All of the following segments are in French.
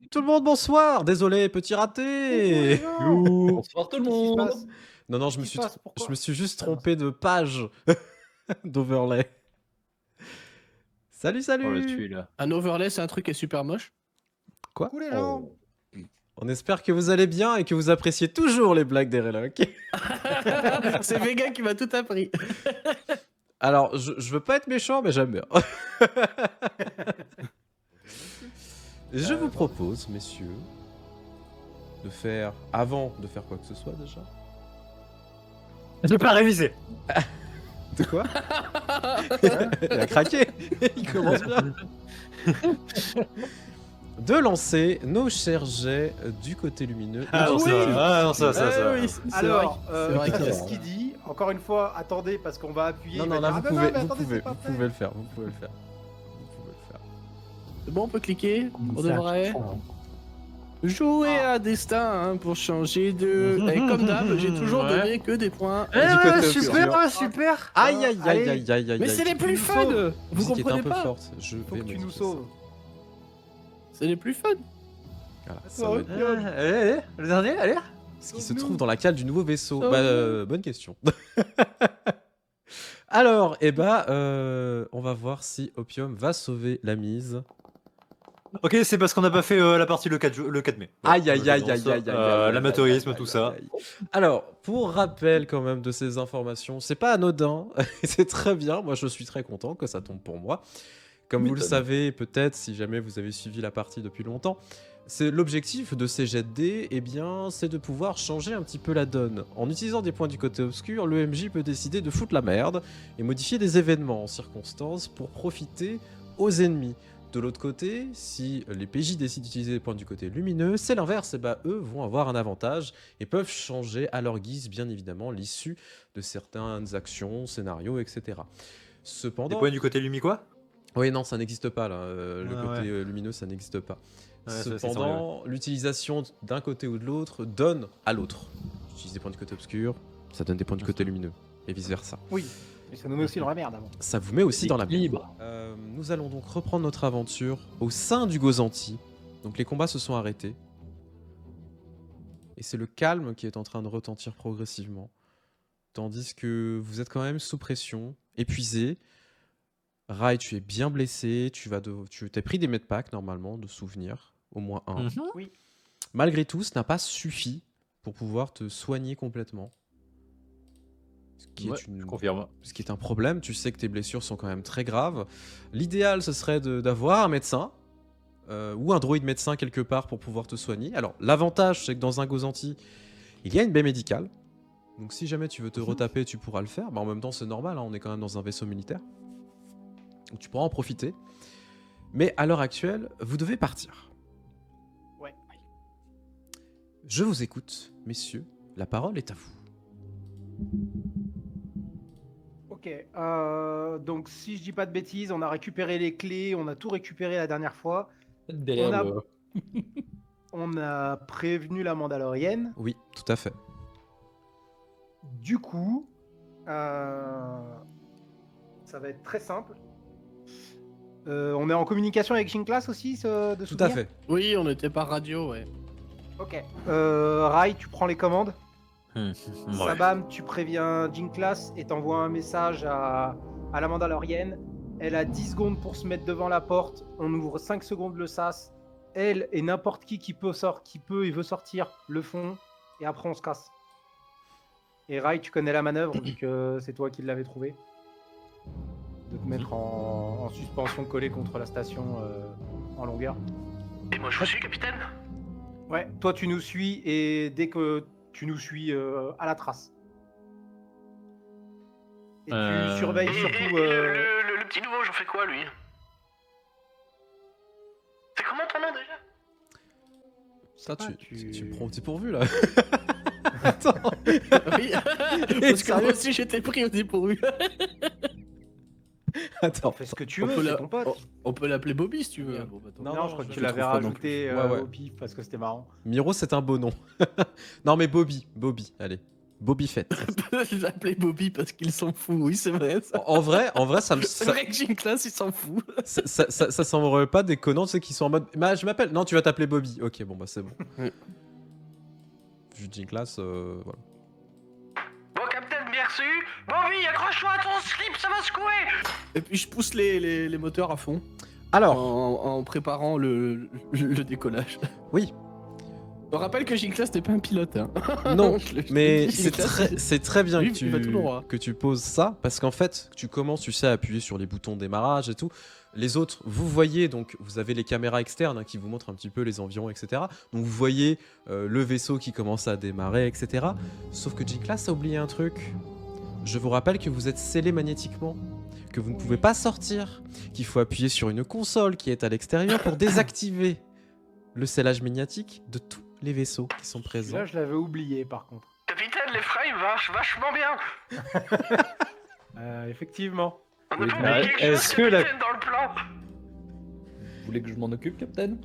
Tout le monde, bonsoir. Désolé, petit raté. Bonsoir tout le monde. Non, non, je me suis juste trompé de page d'overlay. Salut, Oh là, salut. celui-là. Un overlay, c'est un truc qui est super moche. Quoi? Coucou les gens. On espère que vous allez bien et que vous appréciez toujours les blagues des Relocs. C'est Vega qui m'a tout appris. Alors, je veux pas être méchant, mais j'aime bien. Je vous propose, messieurs, de faire, avant de faire quoi que ce soit déjà. Je vais pas réviser. De quoi? Il a craqué. Il commence bien. De lancer nos chers jets du côté lumineux. Ah non, oui. ça. Oui, Alors, c'est vrai que c'est ce qu'il dit. Encore une fois, attendez parce qu'on va appuyer. Non, il non, va là, dire, vous ah, pouvez, mais vous attendez, pouvez, c'est pas vous fait. pouvez le faire, vous pouvez le faire. Vous pouvez le faire. C'est bon, on peut cliquer. On devrait jouer à destin hein, pour changer de. Et comme d'hab, j'ai toujours Ouais. donné que des points. du côté obscur. Super. Aïe, aïe, aïe, Allez, aïe, aïe, aïe. Mais c'est les plus nous fun. sauves. Vous Musique est un comprenez peu pas? forte. Je Faut vais que tu nous modifier ça. sauves. C'est les plus fun. Voilà, ça Oh, va être- Allez, le dernier, allez. Ce qui se trouve dans la cale du nouveau vaisseau. Sauve-nous. Bah, bonne question. Alors, on va voir si Opium va sauver la mise. Ok, c'est parce qu'on n'a pas fait la partie le 4 mai. Aïe, aïe, aïe, aïe, aïe, aïe, aïe. L'amateurisme, tout ça. Alors, pour rappel quand même de ces informations, c'est pas anodin, c'est très bien, moi je suis très content que ça tombe pour moi. Comme vous le savez, peut-être, si jamais vous avez suivi la partie depuis longtemps, c'est l'objectif de ces jets de dés, eh bien, c'est de pouvoir changer un petit peu la donne. En utilisant des points du côté obscur, le MJ peut décider de foutre la merde et modifier des événements en circonstances pour profiter aux ennemis. De l'autre côté, si les PJ décident d'utiliser des points du côté lumineux, c'est l'inverse, et bah eux vont avoir un avantage et peuvent changer à leur guise, bien évidemment, l'issue de certaines actions, scénarios, etc. Des Cependant... points du côté Lumi quoi? Oui, non, ça n'existe pas là. Le Ah, côté ouais. lumineux, ça n'existe pas. Ouais, ça, c'est Cependant, l'utilisation d'un côté ou de l'autre donne à l'autre. J'utilise des points du côté obscur, ça donne des points du côté lumineux, et vice versa. Oui. Mais ça nous met aussi dans la merde avant. Ça vous met aussi dans la merde. Libre. Nous allons donc reprendre notre aventure au sein du Gozanti. Donc les combats se sont arrêtés. Et c'est le calme qui est en train de retentir progressivement. Tandis que vous êtes quand même sous pression, épuisé. Rai, tu es bien blessé, tu t'es pris des medpacks normalement, de souvenirs, au moins un. Oui. Malgré tout, ce n'a pas suffi pour pouvoir te soigner complètement. Ce qui, Ouais, est une- je confirme. ce qui est un problème, tu sais que tes blessures sont quand même très graves. L'idéal, ce serait d'avoir un médecin, ou un droïde médecin quelque part pour pouvoir te soigner. Alors, l'avantage, c'est que dans un Gozanti, il y a une baie médicale. Donc si jamais tu veux te retaper, tu pourras le faire. Bah, en même temps, c'est normal, hein, on est quand même dans un vaisseau militaire. Donc tu pourras en profiter. Mais à l'heure actuelle, vous devez partir. Ouais. Je vous écoute, messieurs. La parole est à vous. Ok, donc si je dis pas de bêtises, on a récupéré les clés, on a tout récupéré la dernière fois. Derrière On a- le... On a prévenu la Mandalorienne. Oui, tout à fait. Du coup, ça va être très simple. On est en communication avec Shin-Class aussi, de Tout souvenir à fait. Oui, on était par radio, ouais. Ok. Rai, tu prends les commandes. Ouais. Sabam, tu préviens Jin-Class et t'envoies un message à la Mandalorienne. Elle a 10 secondes pour se mettre devant la porte. On ouvre 5 secondes le sas. Elle et n'importe qui peut et veut sortir le font. Et après, on se casse. Et Rai, tu connais la manœuvre vu que c'est toi qui l'avais trouvé. De te mettre en suspension collée contre la station en longueur. Et moi je vous suis, capitaine. Ouais, toi tu nous suis et dès que tu nous suis à la trace. Et tu surveilles Et surtout. le petit nouveau, j'en fais quoi lui? C'est comment ton nom déjà? Ça, pas, tu me prends au dépourvu, là. Attends. Oui, parce que moi aussi j'étais pris au dépourvu. Attends. Fais ce que tu On veux, peut c'est la- ton pote. On peut l'appeler Bobby si tu veux. Non. Bon, bah, attends. Non, non, je crois que je tu le l'avais trouve pas non rajouté plus. Ouais, ouais. au pif parce que c'était marrant. Miro, c'est un beau nom. Non, mais Bobby, allez. Bobby Fett. Je l'appeler Bobby parce qu'il s'en fout, oui, c'est vrai. Ça. En vrai, ça me. C'est vrai que j'ai une classe, il s'en fout. Ça semble pas déconnant, tu sais, qui sont en mode. Bah, je m'appelle. Non, tu vas t'appeler Bobby. Ok, bon, bah, c'est bon. Ouais. Vu Jean Class, voilà. Bon, capitaine, bien reçu. Bobby, accroche-toi à ton slip, ça va secouer. Et puis je pousse les moteurs à fond Alors, en préparant le décollage. oui, On rappelle que J-Class n'est pas un pilote. Hein. non, Je le mais dis, J-Class, c'est très bien lui, que il va tout droit. que tu poses ça, parce qu'en fait, tu commences, tu sais, à appuyer sur les boutons démarrage et tout. Les autres, vous voyez, donc vous avez les caméras externes hein, qui vous montrent un petit peu les environs, etc. Donc vous voyez le vaisseau qui commence à démarrer, etc. Sauf que J-Class a oublié un truc. Je vous rappelle que vous êtes scellé magnétiquement, que vous ne pouvez pas sortir, qu'il faut appuyer sur une console qui est à l'extérieur pour désactiver le scellage magnétique de tous les vaisseaux qui sont présents. Là, je l'avais oublié par contre. Capitaine, les frames marchent vachement bien. Effectivement. On n'a Oui, pas mais oublié quelque est-ce chose, que la- capitaine, dans le plan. Vous voulez que je m'en occupe, Captain?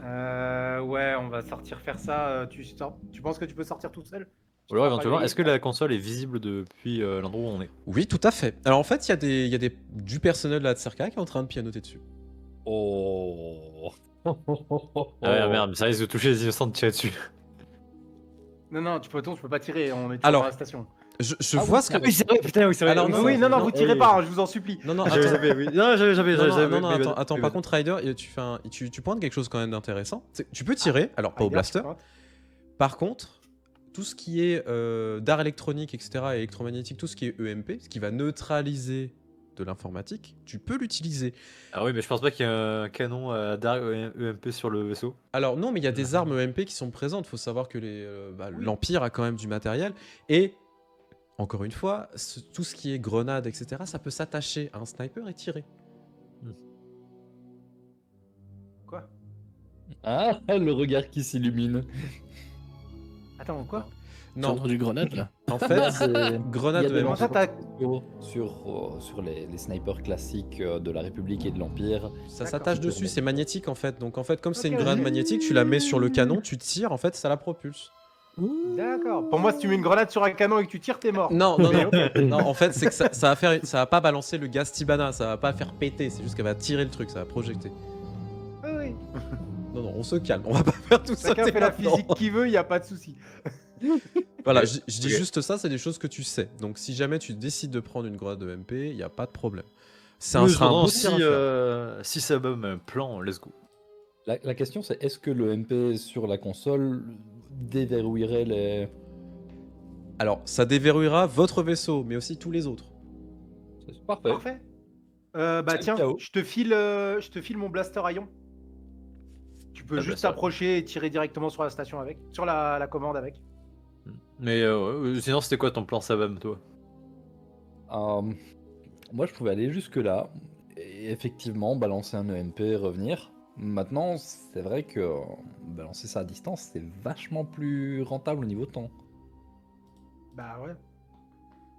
Ouais, on va sortir faire ça. Tu penses que tu peux sortir tout seul? Ou alors éventuellement, est-ce que la console est visible depuis l'endroit où on est? Oui, tout à fait. Alors en fait, il y a du personnel de la Tserka qui est en train de pianoter dessus. Oh. Ah ouais, merde, mais ça risque de toucher les innocents de tirer dessus. Non, tu peux pas tirer. On est toujours Alors, dans la station. Je vois ce que. Oui, c'est vrai, putain, oui, c'est vrai. Alors, non, oui, non, vous tirez pas. Hein, je vous en supplie. Non, non, J'avais attends. zappé, oui. Non, j'avais. Non, attends, par contre, Ryder, tu pointes quelque chose quand même d'intéressant. Tu peux tirer, alors pas au blaster. Par contre, tout ce qui est d'art électronique, etc., et électromagnétique, tout ce qui est EMP, ce qui va neutraliser de l'informatique, tu peux l'utiliser. Ah oui, mais je pense pas qu'il y ait un canon d'arc EMP sur le vaisseau. Alors non, mais il y a des armes EMP qui sont présentes. Faut savoir que l'Empire a quand même du matériel. Et, encore une fois, tout ce qui est grenade, etc., ça peut s'attacher à un sniper et tirer. Quoi? Ah, le regard qui s'illumine. Attends, quoi? J'ai Non, entendu grenade là. en fait, C'est- grenade Il y a des EMP. Comment ça, t'as- sur les snipers classiques de la République et de l'Empire. Ça D'accord. s'attache dessus, c'est magnétique en fait. Donc en fait, comme c'est une Ok. grenade magnétique, tu la mets sur le canon, tu tires, en fait, ça la propulse. D'accord. Pour moi, si tu mets une grenade sur un canon et que tu tires, t'es mort. Non, non, Mais non. ok. Non, en fait, c'est que ça va pas balancer le gaz Tibana, ça va pas faire péter, c'est juste qu'elle va tirer le truc, ça va projeter. Oui. Non, on se calme, on va pas faire tout ça. Chacun fait la physique qu'il veut, y a pas de souci. Voilà, je dis Ok. juste ça, c'est des choses que tu sais. Donc si jamais tu décides de prendre une grenade de MP, il y a pas de problème. C'est Nous, sera un beau si, tir à faire. si ça bombe un plan, let's go. La question c'est est-ce que le MP sur la console déverrouillerait les... Alors, ça déverrouillera votre vaisseau, mais aussi tous les autres. C'est parfait. Parfait. Bah C'est tiens, KO. je te file mon blaster à ion. Tu peux Ah, juste blaster. t'approcher et tirer directement sur la station avec, sur la commande avec. Mais sinon, c'était quoi ton plan Sabam, toi? Moi je pouvais aller jusque là effectivement, balancer un EMP, revenir. Maintenant, c'est vrai que balancer ça à distance, c'est vachement plus rentable au niveau temps. Bah ouais.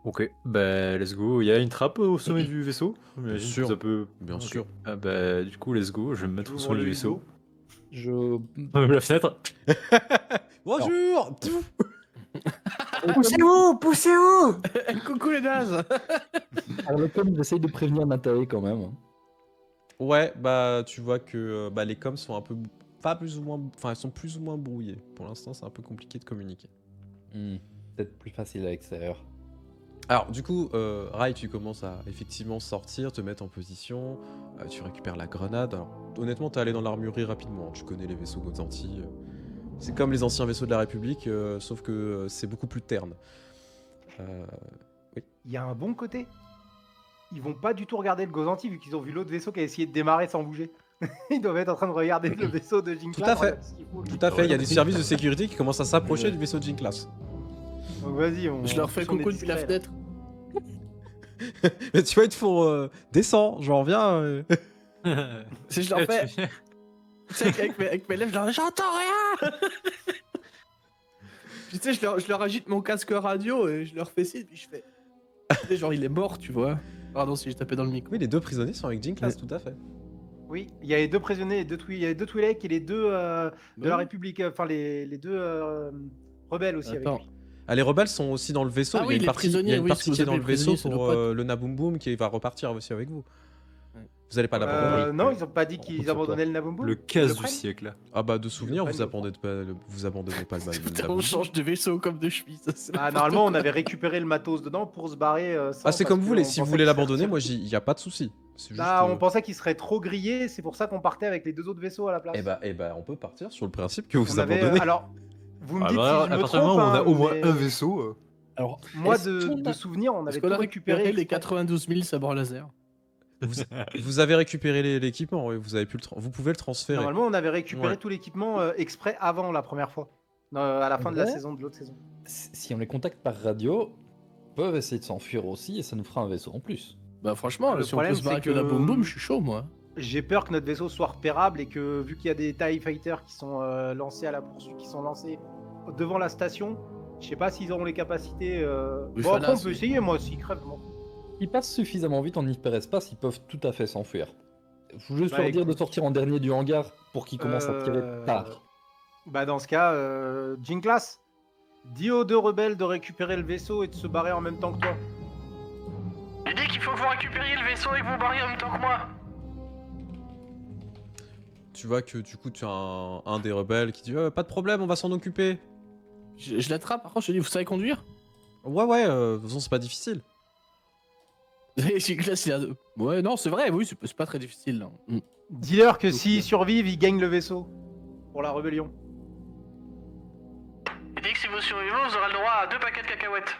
Ok, bah let's go. Il y a une trappe au sommet du vaisseau. J'imagine sûr. que ça peut. Bien Ok. sûr. Ah bah du coup, let's go. Je vais me mettre au J'ouvre sommet le du vaisseau. window. Je... La fenêtre. Bonjour. Poussez-vous. Coucou les nazes. Alors, le com, j'essaye de prévenir Nathalie quand même. Ouais, bah tu vois que bah, les coms sont un peu, pas plus ou moins, enfin elles sont plus ou moins brouillées. Pour l'instant, c'est un peu compliqué de communiquer. Peut-être plus facile à l'extérieur. Alors du coup, Rai, tu commences à effectivement sortir, te mettre en position, tu récupères la grenade. Alors honnêtement, t'es allé dans l'armurerie rapidement, tu connais les vaisseaux Gozanti. C'est comme les anciens vaisseaux de la République, sauf que c'est beaucoup plus terne. Il y a un bon côté. Ils vont pas du tout regarder le Gozanti vu qu'ils ont vu l'autre vaisseau qui a essayé de démarrer sans bouger. Ils doivent être en train de regarder le vaisseau de Jin Tout Class, à fait. regarde ce qu'il fout, lui. Tout à fait, il y a des services de sécurité qui commencent à s'approcher du vaisseau de Jin-Class. Donc vas-y, on. Je leur fais on est coucou depuis la discret, là. fenêtre. Mais tu vois, ils te font descends, j'en reviens. Si je leur fais. Tu sais, avec mes lèvres, je leur dis j'entends rien. Tu sais, je leur agite mon casque radio et je leur fais signe, puis je fais. Tu sais, genre, il est mort, tu vois. Pardon si j'ai tapé dans le micro. Oui, les deux prisonniers sont avec Jin-Class, tout à fait. Oui, il y a les deux prisonniers, il y a les deux Twi'lek et les deux de la Bah. République, enfin les deux rebelles aussi Attends. avec lui. Ah, les rebelles sont aussi dans le vaisseau. Ah il y oui, a une les partie, il y a prisonniers, une oui, partie ce que qui est vous dans le appelez les vaisseau prisonniers, pour c'est nos potes. le Naboom Boom qui va repartir aussi avec vous. Ouais. Vous allez pas l'abandonner. Non, ils ont pas dit On qu'ils compte sur abandonnaient le Nabum Boom. Le Ils casse le du prennent. siècle. Ah bah de souvenir, prennent, vous je abandonnez pas, vous abandonnez pas le Putain, Naboom on change de vaisseau comme de chemise. Ah, normalement, on avait récupéré le matos dedans pour se barrer. Sans, Ah c'est parce comme vous que voulez, on si vous pensait voulez qu'il serait l'abandonner, retiré. moi il y a pas de souci. C'est juste. Là, on pensait qu'il serait trop grillé, c'est pour ça qu'on partait avec les deux autres vaisseaux à la place. Eh bah, on peut partir sur le principe que vous On avait, abandonnez. alors, vous me Ah dites bah, si je à me partir du trompe, moment où on a hein, au moins mais un vaisseau. Alors, moi est-ce qu'on de a- souvenir, on avait Est-ce qu'on a tout récupéré. récupéré les exprès. 92 000 sabres laser? Vous avez récupéré l'équipement, oui, vous avez pu vous pouvez le transférer. Normalement, on avait récupéré Ouais. tout l'équipement exprès avant la première fois, à la fin de la Ouais. saison de l'autre saison. Si on les contacte par radio, ils peuvent essayer de s'enfuir aussi et ça nous fera un vaisseau en plus. Bah franchement, Le si on peut problème, se barrer c'est avec le que- boum boum, je suis chaud moi. J'ai peur que notre vaisseau soit repérable et que vu qu'il y a des TIE Fighters qui sont lancés à la poursuite, qui sont lancés devant la station, je sais pas s'ils auront les capacités. Oui, Bon, après, Falas, on peut oui. essayer, moi, s'ils crèvent. je m'en fous. Ils passent suffisamment vite en hyperespace, ils peuvent tout à fait s'enfuir. Faut juste Bah, leur dire de écoute. sortir en dernier du hangar pour qu'ils commencent à tirer tard. Bah, dans ce cas, Jin Class, dis aux deux rebelles de récupérer le vaisseau et de se barrer en même temps que toi. Il dit qu'il faut que vous récupériez le vaisseau et que vous barriez en même temps que moi. Tu vois que du coup tu as un des rebelles qui dit pas de problème, on va s'en occuper. Je l'attrape, par contre, je te dis, vous savez conduire? Ouais, de toute façon c'est pas difficile. J'ai classé là. Ouais, non, c'est vrai, oui, c'est pas très difficile. Là. Dis-leur que s'ils survivent, ils gagnent le vaisseau pour la rébellion. Il dit que si vous survivez, vous aurez le droit à 2 paquets de cacahuètes.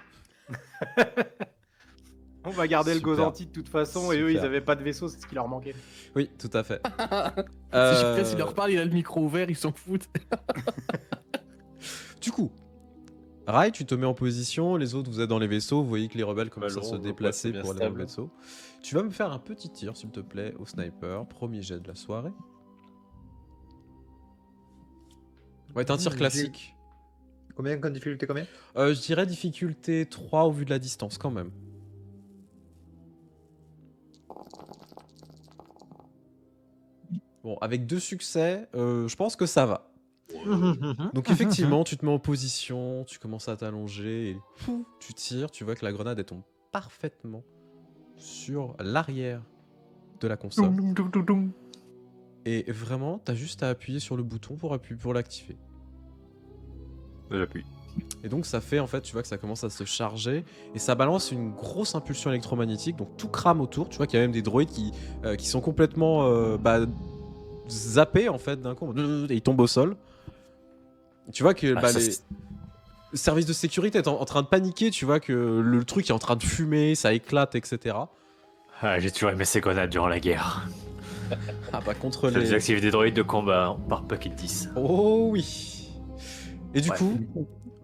On va garder le Super. Gozanti de toute façon et eux, ils Super. avaient pas de vaisseau, c'est ce qui leur manquait. Oui, tout à fait. Si je presse, il leur parle, il a le micro ouvert, ils s'en foutent. Du coup, Rai, tu te mets en position, les autres vous êtes dans les vaisseaux, vous voyez que les rebelles commencent à se on voit déplacer que c'est pour bien aller dans le stable. vaisseau. Tu vas me faire un petit tir s'il te plaît au sniper, premier jet de la soirée. Ouais, t'as un tir J'ai- classique. Combien, comme difficulté, combien? Je dirais difficulté 3 au vu de la distance quand même. Bon, avec 2 succès, je pense que ça va. Donc effectivement, tu te mets en position, tu commences à t'allonger et tu tires, tu vois que la grenade elle tombe parfaitement sur l'arrière de la console. Et vraiment, t'as juste à appuyer sur le bouton pour l'activer. J'appuie. Et donc ça fait en fait, tu vois que ça commence à se charger et ça balance une grosse impulsion électromagnétique, donc tout crame autour. Tu vois qu'il y a même des droïdes qui sont complètement zappés en fait d'un coup et ils tombent au sol. Tu vois que le service de sécurité est en train de paniquer, tu vois que le truc est en train de fumer, ça éclate, etc. Ah, j'ai toujours aimé ces grenades durant la guerre. Ah bah contre Ça les... désactive des droïdes de combat par paquet de 10. Oh oui. Et du Ouais. coup,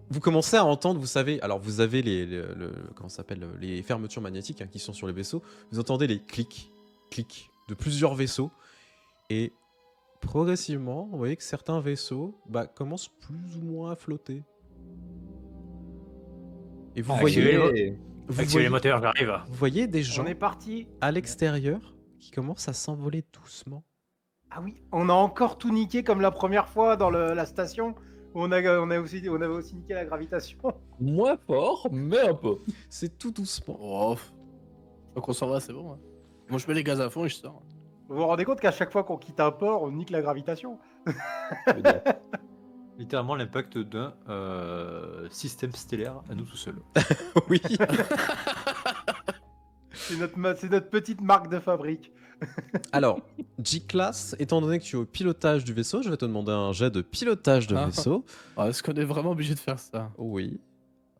vous commencez à entendre, vous savez, alors vous avez comment ça s'appelle, les fermetures magnétiques qui sont sur les vaisseaux. Vous entendez les clics de plusieurs vaisseaux. Et progressivement, vous voyez que certains vaisseaux commencent plus ou moins à flotter. Et vous voyez, vous Activez voyez, les moteurs, j'arrive. vous voyez des gens On est parti. à l'extérieur qui commencent à s'envoler doucement. Ah oui, on a encore tout niqué comme la première fois dans la station. Où on avait aussi niqué la gravitation. Moins fort, mais un peu. C'est tout doucement. Oh. Donc on s'en va, c'est bon. Hein. Moi je mets les gaz à fond et je sors. Vous vous rendez compte qu'à chaque fois qu'on quitte un port, on nique la gravitation? Littéralement l'impact d'un système stellaire à nous tout seuls. Oui. C'est notre petite marque de fabrique. Alors, G-Class, étant donné que tu es au pilotage du vaisseau, je vais te demander un jet de pilotage de Ah. vaisseau. Est-ce qu'on est vraiment obligé de faire ça? Oui.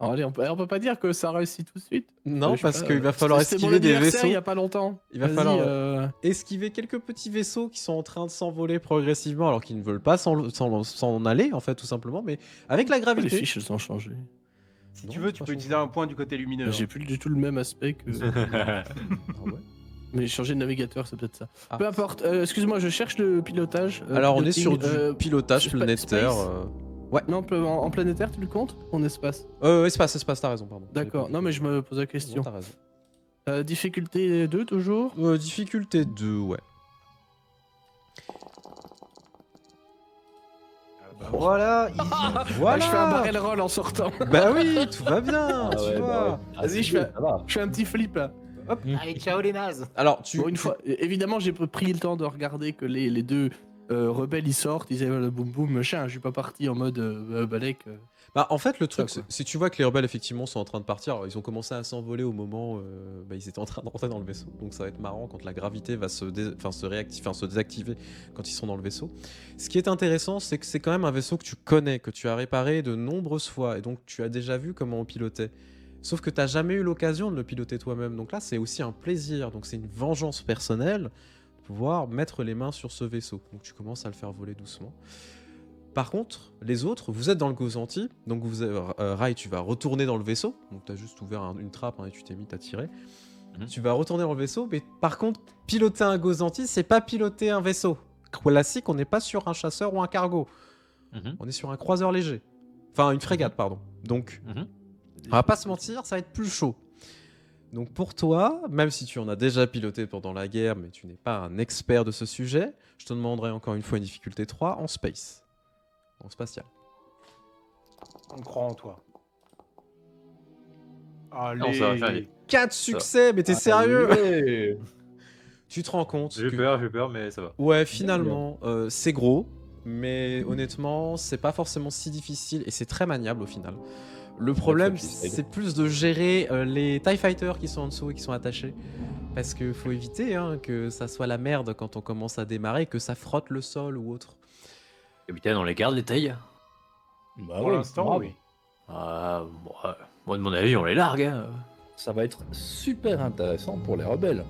Alors, allez, on peut pas dire que ça réussit tout de suite. Non, Je sais parce pas, qu'il va falloir c'était mon esquiver des anniversaire vaisseaux. Il y a pas longtemps. Il va Vas-y, falloir esquiver quelques petits vaisseaux qui sont en train de s'envoler progressivement alors qu'ils ne veulent pas s'en aller, en fait, tout simplement. Mais avec la Les gravité. fiches, elles ont changé. Si Non, tu veux, c'est tu pas peux changé. utiliser un point du côté lumineux. J'ai plus du tout le même aspect que. Ah ouais. Mais changer de navigateur, c'est peut-être ça. Ah. Peu importe. Excuse-moi, je cherche le pilotage. Alors, on est sur piloting, du pilotage spa- planétaire. space Non, en planétaire, tu le comptes? En espace. Espace, t'as raison, pardon. D'accord. Non, mais je me pose la Non, question. t'as raison. Difficulté 2 toujours? Difficulté 2, ouais. Voilà, easy. Voilà. Je fais un barrel roll en sortant. Bah oui, tout va bien, Ah tu ouais, vois. bah ouais. Ah, Vas-y, c'est je bien, fais- ça va. Je fais un petit flip là. Allez, ciao les nazes. Alors, tu... Bon, une fois, évidemment, j'ai pris le temps de regarder que les deux rebelles ils sortent, ils avaient le boum boum machin. Je suis pas parti en mode balèque. Bah, en fait, le truc, Ça, quoi. c'est tu vois que les rebelles, effectivement, sont en train de partir. Alors, ils ont commencé à s'envoler au moment ils étaient en train de rentrer dans le vaisseau. Donc, ça va être marrant quand la gravité va se désactiver quand ils sont dans le vaisseau. Ce qui est intéressant, c'est que c'est quand même un vaisseau que tu connais, que tu as réparé de nombreuses fois. Et donc, tu as déjà vu comment on pilotait. Sauf que tu n'as jamais eu l'occasion de le piloter toi-même. Donc là, c'est aussi un plaisir. Donc, c'est une vengeance personnelle de pouvoir mettre les mains sur ce vaisseau. Donc, tu commences à le faire voler doucement. Par contre, les autres, vous êtes dans le Gozanti, donc Rai, tu vas retourner dans le vaisseau, donc tu as juste ouvert une trappe et tu t'es mis à tirer. Tu vas retourner dans le vaisseau, mais par contre, piloter un Gozanti, c'est pas piloter un vaisseau. Classique, on n'est pas sur un chasseur ou un cargo, on est sur un croiseur léger. Enfin, une frégate, pardon. Donc, on va pas se mentir, ça va être plus chaud. Donc pour toi, même si tu en as déjà piloté pendant la guerre, mais tu n'es pas un expert de ce sujet, je te demanderai encore une fois une difficulté 3 en space. En spatial. On croit en toi. Non, ça va faire aller. 4 succès, mais t'es sérieux? Allez. Tu te rends compte J'ai que... peur, mais ça va. Ouais, finalement, c'est gros, mais honnêtement, c'est pas forcément si difficile et c'est très maniable au final. Le problème, c'est plus de gérer les TIE Fighters qui sont en dessous et qui sont attachés. Parce qu'il faut éviter que ça soit la merde quand on commence à démarrer, que ça frotte le sol ou autre. Capitaine, on les garde les tailles? Bah Pour ouais, l'instant, grave. oui. Ah, moi de mon avis, on les largue. Hein. Ça va être super intéressant pour les rebelles.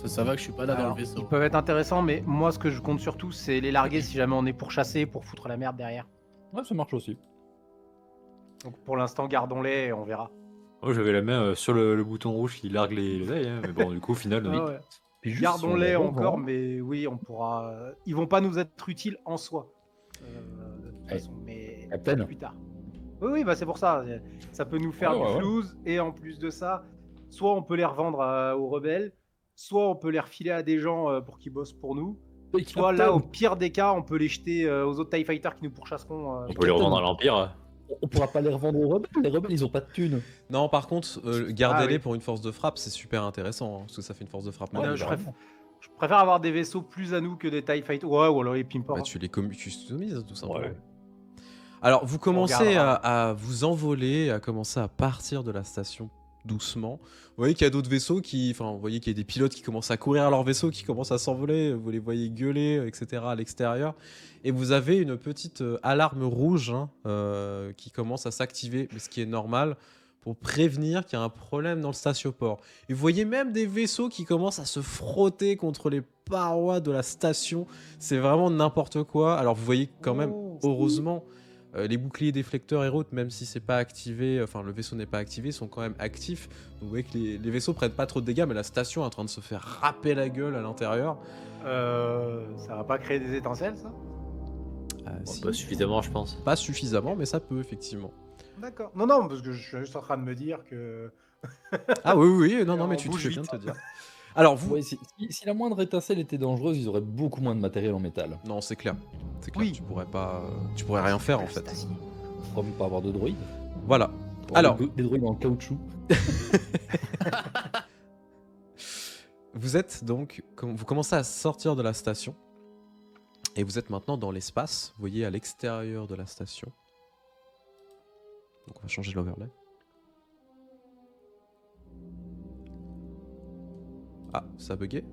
Ça va que je suis pas là dans Alors, le vaisseau. ils peuvent être intéressants, mais moi, ce que je compte surtout, c'est les larguer si jamais on est pourchassé pour foutre la merde derrière. Ouais, ça marche aussi. Donc pour l'instant, gardons-les et on verra. Moi, j'avais la main sur le bouton rouge qui largue les tailles, hein, mais bon, du coup, au final, oui. Ah ouais. Puis juste Gardons-les sur le encore, vent, mais oui, on pourra. Ils vont pas nous être utiles en soi. De toute façon, mais Captain. plus tard. Oui, bah c'est pour ça. Ça peut nous faire Ouais, ouais, du flouze, et en plus de ça, soit on peut les revendre aux rebelles, soit on peut les refiler à des gens pour qu'ils bossent pour nous. Hey, Soit Captain, là, au pire des cas, on peut les jeter aux autres TIE Fighters qui nous pourchasseront. On peut les revendre à l'Empire. on pourra pas les revendre aux rebelles. Les rebelles, ils ont pas de thunes. Non, par contre, gardez-les oui. pour une force de frappe, c'est super intéressant, parce que ça fait une force de frappe. Ouais, maniable. je préfère avoir des vaisseaux plus à nous que des TIE Fighters. Ouais, ou alors les Pimpors. Bah, tu les customises, tout simplement. Ouais. Alors, vous commencez regardera. à vous envoler, à commencer à partir de la station doucement. Vous voyez qu'il y a d'autres vaisseaux vous voyez qu'il y a des pilotes qui commencent à courir à leur vaisseau, qui commencent à s'envoler, vous les voyez gueuler, etc. à l'extérieur. Et vous avez une petite alarme rouge qui commence à s'activer, mais ce qui est normal, pour prévenir qu'il y a un problème dans le statioport. Et vous voyez même des vaisseaux qui commencent à se frotter contre les parois de la station. C'est vraiment n'importe quoi. Alors vous voyez quand même, heureusement, Les boucliers déflecteurs et autres, même si c'est pas activé, enfin le vaisseau n'est pas activé, sont quand même actifs. Donc vous voyez que les vaisseaux prennent pas trop de dégâts, mais la station est en train de se faire râper la gueule à l'intérieur. Ça va pas créer des étincelles, ça? Si, Pas suffisamment, je pense. pas suffisamment, mais ça peut effectivement. D'accord. Non, parce que je suis juste en train de me dire que... Ah oui, non, mais On tu bouge fais bien de vite. te dire. Alors vous... Ouais, si la moindre étincelle était dangereuse, ils auraient beaucoup moins de matériel en métal. Non, c'est clair. C'est clair, Oui. tu pourrais rien faire en fait. Pour ne pas avoir de droïdes. Voilà. Pour Alors. avoir des droïdes en caoutchouc. Vous êtes donc, vous commencez à sortir de la station et vous êtes maintenant dans l'espace. Vous voyez à l'extérieur de la station. Donc on va changer l'overlay. Ah, ça a bugué.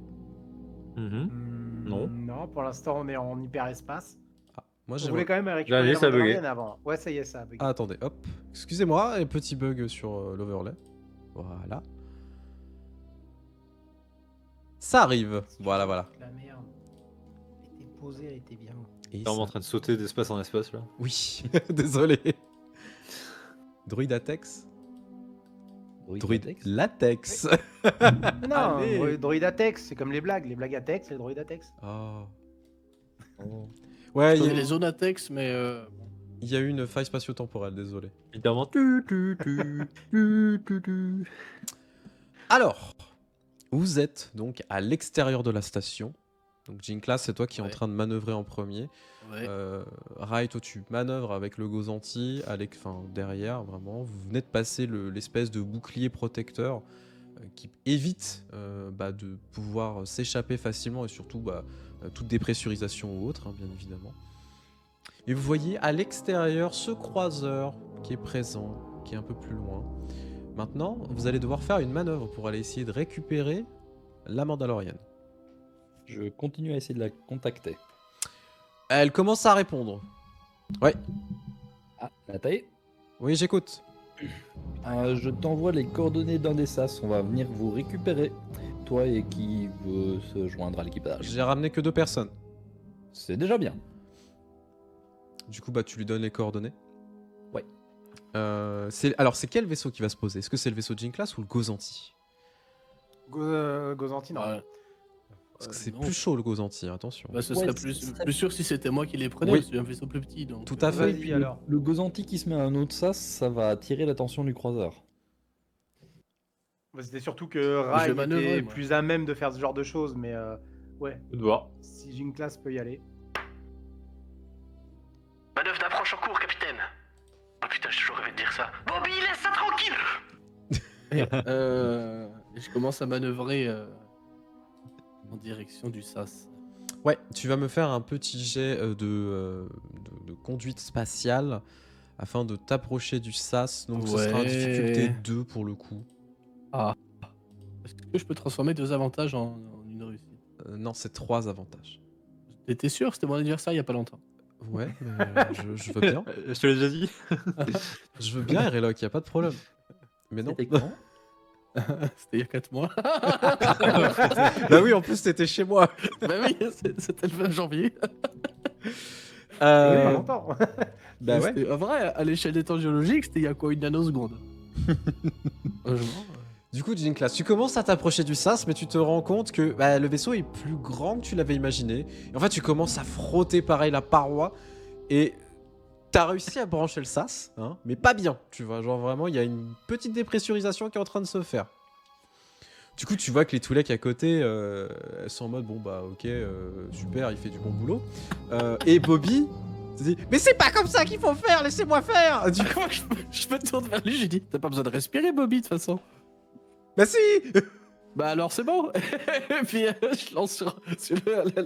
Non. Non, pour l'instant, on est en hyperespace. Ah, moi On j'ai. voulait quand même récupérer Allez, la ça a bugué. Mandalorienne avant. Ouais, ça y est, ça a bugué. Ah, attendez, hop. Excusez-moi, un petit bug sur l'overlay. Voilà. Ça arrive. Voilà. La merde. Elle était posée, elle était bien. Et T'es en train de sauter d'espace en espace là. Oui, désolé. Droïde Atex. Droïde latex. Non, Allez. droïde Atex, c'est comme les blagues Atex, les droïdes Atex. Oh. Ouais, Je connais les zones Atex, mais il y a eu une faille spatio-temporelle, désolé. Évidemment. Alors, vous êtes donc à l'extérieur de la station. Donc Jinklas, c'est toi qui es en Ouais. train de manœuvrer en premier. ouais. Rai, toi tu manœuvres avec le Gozanti, derrière vraiment. Vous venez de passer l'espèce de bouclier protecteur qui évite de pouvoir s'échapper facilement et surtout toute dépressurisation ou autre, hein, bien évidemment. Et vous voyez à l'extérieur ce croiseur qui est présent, qui est un peu plus loin. Maintenant, vous allez devoir faire une manœuvre pour aller essayer de récupérer la Mandalorienne. Je continue à essayer de la contacter. Elle commence à répondre. Ouais, Ah, la taille. oui, j'écoute. Je t'envoie les coordonnées d'un des SAS. On va venir vous récupérer. Toi et qui veut se joindre à l'équipage. J'ai ramené que 2 personnes. C'est déjà bien. Du coup, tu lui donnes les coordonnées. Ouais. Alors, c'est quel vaisseau qui va se poser? Est-ce que c'est le vaisseau Jinklas ou le Gozanti? Gozanti, non. Ouais. Parce que c'est non. plus chaud le Gozanti, attention. Bah, ce Ouais, serait ce plus serait- sûr si c'était moi qui les prenais, Oui. c'est un vaisseau plus petit. Donc, Tout à fait. Vas-y, alors. Le Gozanti qui se met à un autre SAS, ça va attirer l'attention du croiseur. C'était surtout que Rai vais manœuvrer, était moi. plus à même de faire ce genre de choses, mais ouais, De voir. si Jinklas peut y aller. Manœuvre d'approche en cours, capitaine. Oh putain, j'ai toujours rêvé de dire ça. Bobby, laisse ça tranquille. Je commence à manœuvrer en direction du SAS. Ouais, tu vas me faire un petit jet de conduite spatiale afin de t'approcher du SAS. Donc ce sera en Ouais. difficulté 2 pour le coup. Est-ce que je peux transformer 2 avantages en une réussite? Non, c'est 3 avantages. T'étais sûr? C'était mon anniversaire il y a pas longtemps. Ouais, mais je veux bien. Je te l'ai déjà dit. Je veux bien, Erelok, y a pas de problème. Mais non. C'était quand? C'était il y a 4 mois. Bah oui, en plus, t'étais chez moi. Bah oui, c'était le 20 janvier. Pas longtemps. Bah ouais. C'était vrai, à l'échelle des temps géologiques, c'était il y a quoi, une nanoseconde? Franchement, Du coup, Jinklas, tu commences à t'approcher du SAS, mais tu te rends compte que le vaisseau est plus grand que tu l'avais imaginé. Et en fait, tu commences à frotter pareil la paroi et t'as réussi à brancher le SAS, hein, mais pas bien. Tu vois, genre vraiment, il y a une petite dépressurisation qui est en train de se faire. Du coup, tu vois que les Twi'lek à côté, elles sont en mode bon bah ok, super, il fait du bon boulot. Et Bobby se dit mais c'est pas comme ça qu'il faut faire, laissez-moi faire. Du coup, je me tourne vers lui, j'ai dit, t'as pas besoin de respirer, Bobby, de toute façon. bah si. Bah alors c'est bon. Et puis je lance sur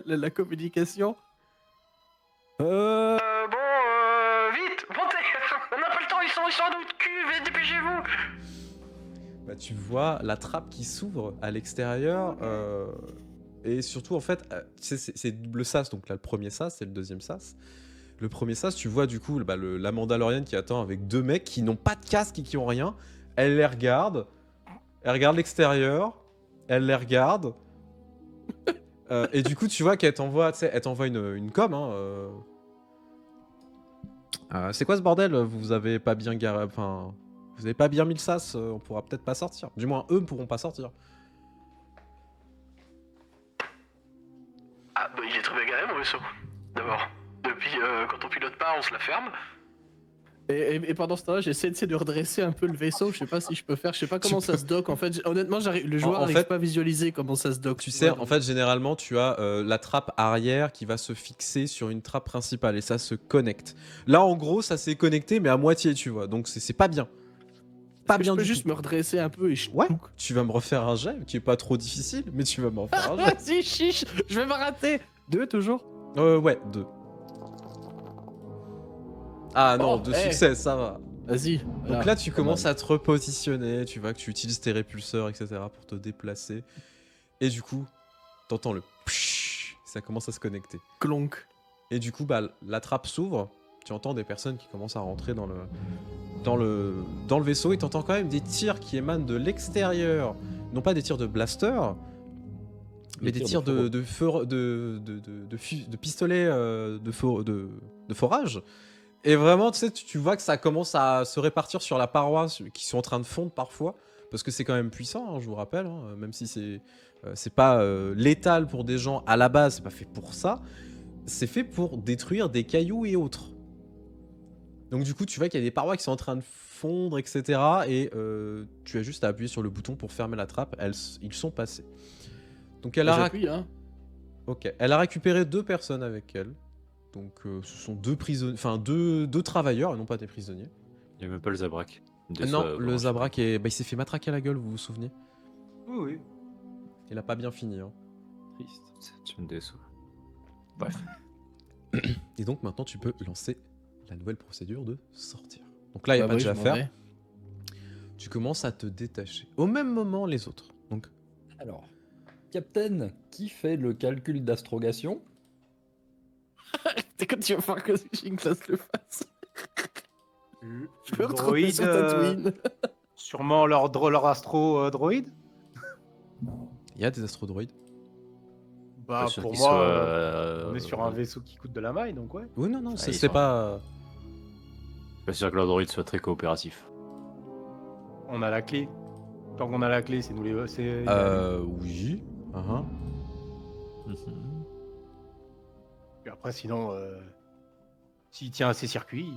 la communication. Bon, vite, montez. On n'a pas le temps, ils sont en notre cuve, dépêchez-vous. Bah, tu vois la trappe qui s'ouvre à l'extérieur et surtout en fait c'est le sas, donc là le premier sas c'est le deuxième sas. Le premier sas, tu vois du coup la Mandalorienne qui attend avec 2 mecs qui n'ont pas de casque et qui ont rien. Elle les regarde, elle regarde l'extérieur, elle les regarde et du coup tu vois qu'elle t'envoie, tu sais, elle t'envoie une com hein, C'est quoi ce bordel? Vous avez pas bien garé... Enfin... Vous avez pas bien mis le sas, on pourra peut-être pas sortir. Du moins, eux ne pourront pas sortir. Ah, bah il est très bien garé mon vaisseau. D'abord. Depuis, quand on pilote pas, on se la ferme. Et pendant ce temps-là, j'essaie de redresser un peu le vaisseau. Je sais pas si je peux faire. Je sais pas comment ça se dock. En fait, honnêtement, le joueur En n'arrive fait- pas à visualiser comment ça se dock. Tu sais, en fait, généralement, tu as la trappe arrière qui va se fixer sur une trappe principale et ça se connecte. Là, en gros, ça s'est connecté, mais à moitié, tu vois. Donc, c'est pas bien. Pas bien Je peux du juste tout. me redresser un peu et je Ouais, tu vas me refaire un jet qui est pas trop difficile, mais tu vas me refaire un jet. Vas-y, chiche. Je vais me rater. 2 toujours. Ouais, 2. Ah non, Oh, 2 hey. succès, ça va. Vas-y. Donc là, tu commences à te repositionner, tu vois que tu utilises tes répulseurs, etc. pour te déplacer. Et du coup, t'entends le pshhh, ça commence à se connecter. Clonk. Et du coup, bah, la trappe s'ouvre, tu entends des personnes qui commencent à rentrer dans le vaisseau et t'entends quand même des tirs qui émanent de l'extérieur. Non pas des tirs de blaster, mais des tirs de pistolets de forage. Et vraiment, tu sais, tu vois que ça commence à se répartir sur la paroi, qui sont en train de fondre parfois, parce que c'est quand même puissant, hein, je vous rappelle, hein, même si c'est pas létal pour des gens à la base, c'est pas fait pour ça, c'est fait pour détruire des cailloux et autres. Donc du coup, tu vois qu'il y a des parois qui sont en train de fondre, etc. Et tu as juste à appuyer sur le bouton pour fermer la trappe, ils sont passés. Donc elle a, J'appuie, hein. ok. Elle a récupéré 2 personnes avec elle. Donc ce sont 2 prisonniers, enfin 2 travailleurs et non pas des prisonniers. Il y a même pas le Zabrak. Non, le Zabrak il s'est fait matraquer à la gueule, vous vous souvenez? Oui, oui. Il a pas bien fini. Hein. Triste. C'est une déçu. Bref. Et donc maintenant tu peux lancer la nouvelle procédure de sortir. Donc là il n'y a Bah pas de oui, jeu à je m'en faire. vais. Tu commences à te détacher. Au même moment les autres. Donc Alors, Captain, qui fait le calcul d'astrogation? C'est quand tu vas faire que Jinglas le fasse. Je peux Le retrouver droïde, sur Tatooine. sûrement leur astro droïde. il y a des astrodroïdes. Bah, Pas sûr pour qu'il moi, soit, on est sur un vaisseau qui coûte de la maille, donc ouais. Oui non, Ah, c'est ils c'est sont- pas... Pas sûr que l'Android soit très coopératif. On a la clé. Tant qu'on a la clé, c'est nous les. Oui. Uh-huh. Et après, sinon, s'il tient à ses circuits.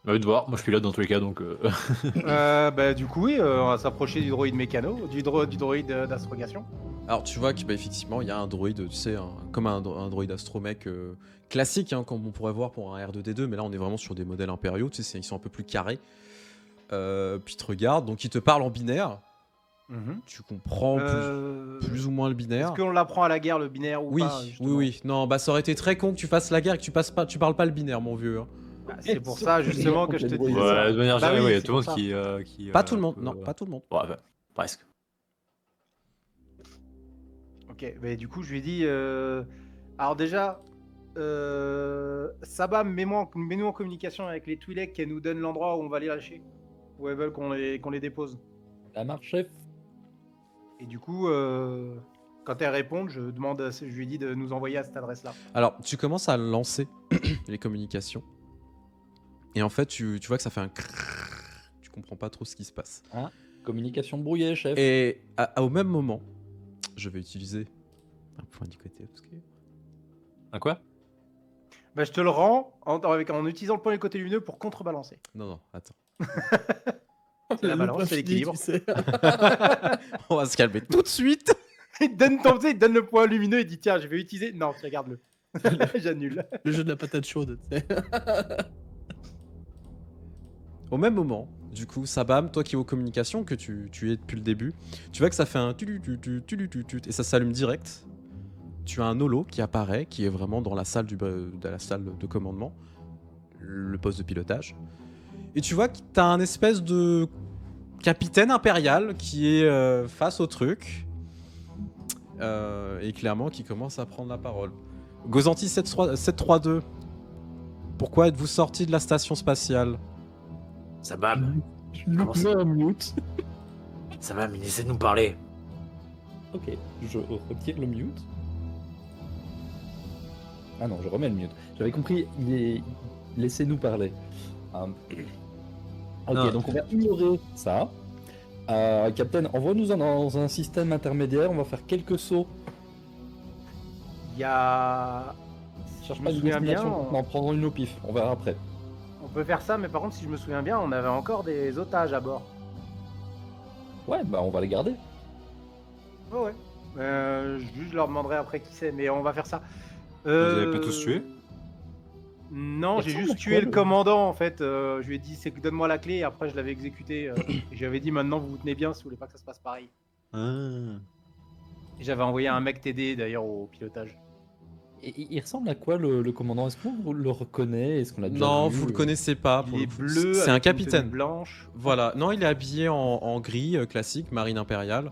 Bah, de voir, moi je suis là dans tous les cas donc. Bah, du coup, oui, on va s'approcher du droïde mécano, du droïde d'astrogation. Alors tu vois qu'effectivement il y a un droïde, tu sais, comme un droïde astromech classique, hein, comme on pourrait voir pour un R2D2, mais là on est vraiment sur des modèles impériaux, tu sais, ils sont un peu plus carrés. Puis il te regarde, donc il te parle en binaire, tu comprends plus ou moins le binaire. Est-ce qu'on l'apprend à la guerre, le binaire, ou Oui, pas justement oui. Non, bah ça aurait été très con que tu fasses la guerre et que tu parles pas le binaire, mon vieux. Hein. Bah, c'est pour ça, justement, que je te dis Ouais, ça. de manière Bah générale, oui, il y a c'est tout le monde pour ça. qui. Pas tout le monde, peut- non, pas tout le monde. Ouais, bah, presque. Ok, mais du coup, je lui ai dit. Alors, déjà, Sabam, mets-nous en communication avec les Twi'lek qui nous donnent l'endroit où on va les lâcher. Où elles veulent qu'on les dépose. La marche, chef. Et du coup, quand elles répondent, je lui ai dit de nous envoyer à cette adresse-là. Alors tu commences à lancer les communications, et en fait tu vois que ça fait un crrrr, tu comprends pas trop ce qui se passe. Communication brouillée, chef. Et au même moment, je vais utiliser un point du côté obscur. Un quoi? Bah, je te le rends en utilisant le point du côté lumineux pour contrebalancer. Non, attends. C'est la balance, c'est l'équilibre. Tu sais. On va se calmer tout de suite. Il te donne le point lumineux et dit tiens, je vais utiliser. Non, regarde-le. J'annule. Le jeu de la patate chaude, tu sais. Au même moment, du coup, Sabam, toi qui es aux communications, que tu es depuis le début, tu vois que ça fait un tulu-tu-tu-tu-tu-tu, et ça s'allume direct. Tu as un holo qui apparaît, qui est vraiment dans la salle de commandement, le poste de pilotage. Et tu vois que t'as un espèce de capitaine impérial qui est face au truc, et clairement qui commence à prendre la parole. Gozanti 732, pourquoi êtes-vous sorti de la station spatiale? Sabam, Non, mute. Sabam, il essaie de nous parler. Ok, je retire le mute. Ah non, je remets le mute. J'avais compris, laissez-nous parler. Ok, Non. donc on va ignorer ça. Captain, envoie-nous dans un système intermédiaire, on va faire quelques sauts. Il y a. Cherche Je pas me de souviens bien, destination, on en prendra une au pif, on verra après. on peut faire ça, mais par contre, si je me souviens bien, on avait encore des otages à bord. Ouais, bah on va les garder. Ouais. Je leur demanderai après qui c'est, mais on va faire ça. Vous avez pas tous tué? Non, j'ai Personne juste n'a tué le tué. commandant en fait. Je lui ai dit c'est que donne-moi la clé et après je l'avais exécuté. Et j'avais dit maintenant vous vous tenez bien si vous voulez pas que ça se passe pareil. Ah. Et j'avais envoyé un mec t'aider d'ailleurs au pilotage. Et il ressemble à quoi le commandant? Est-ce qu'on le reconnaît? Est-ce qu'on l'a déjà Non, vu vous le connaissez pas. Pour Il le est coup. bleu. C'est un avec une tenue capitaine. blanche. Voilà. Non, il est habillé en gris classique, marine impériale.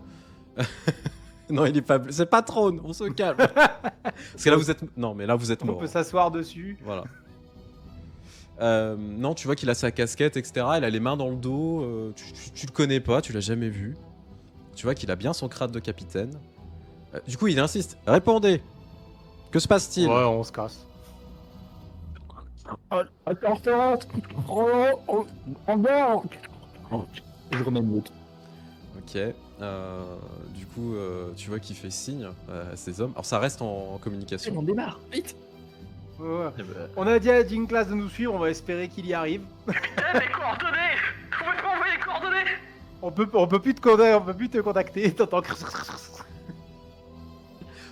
Non, il est pas bleu. C'est pas trône, on se calme. Parce que là, vous êtes. Non, mais là, vous êtes On mort. peut s'asseoir dessus. Voilà. Non, tu vois qu'il a sa casquette, etc. Il a les mains dans le dos. Tu le connais pas, tu l'as jamais vu. Tu vois qu'il a bien son crâne de capitaine. Du coup, il insiste. Répondez. Que se passe-t-il? Ouais, on se casse. Je remets le mute. Ok. Du coup, tu vois qu'il fait signe à ses hommes. Alors, ça reste en communication. On démarre, vite! Ouais. Eh ben, On a dit à Jean Class de nous suivre. On va espérer qu'il y arrive. Capitaine, les coordonnées! Vous pouvez pas envoyer les coordonnées? On peut plus te contacter. T'entends.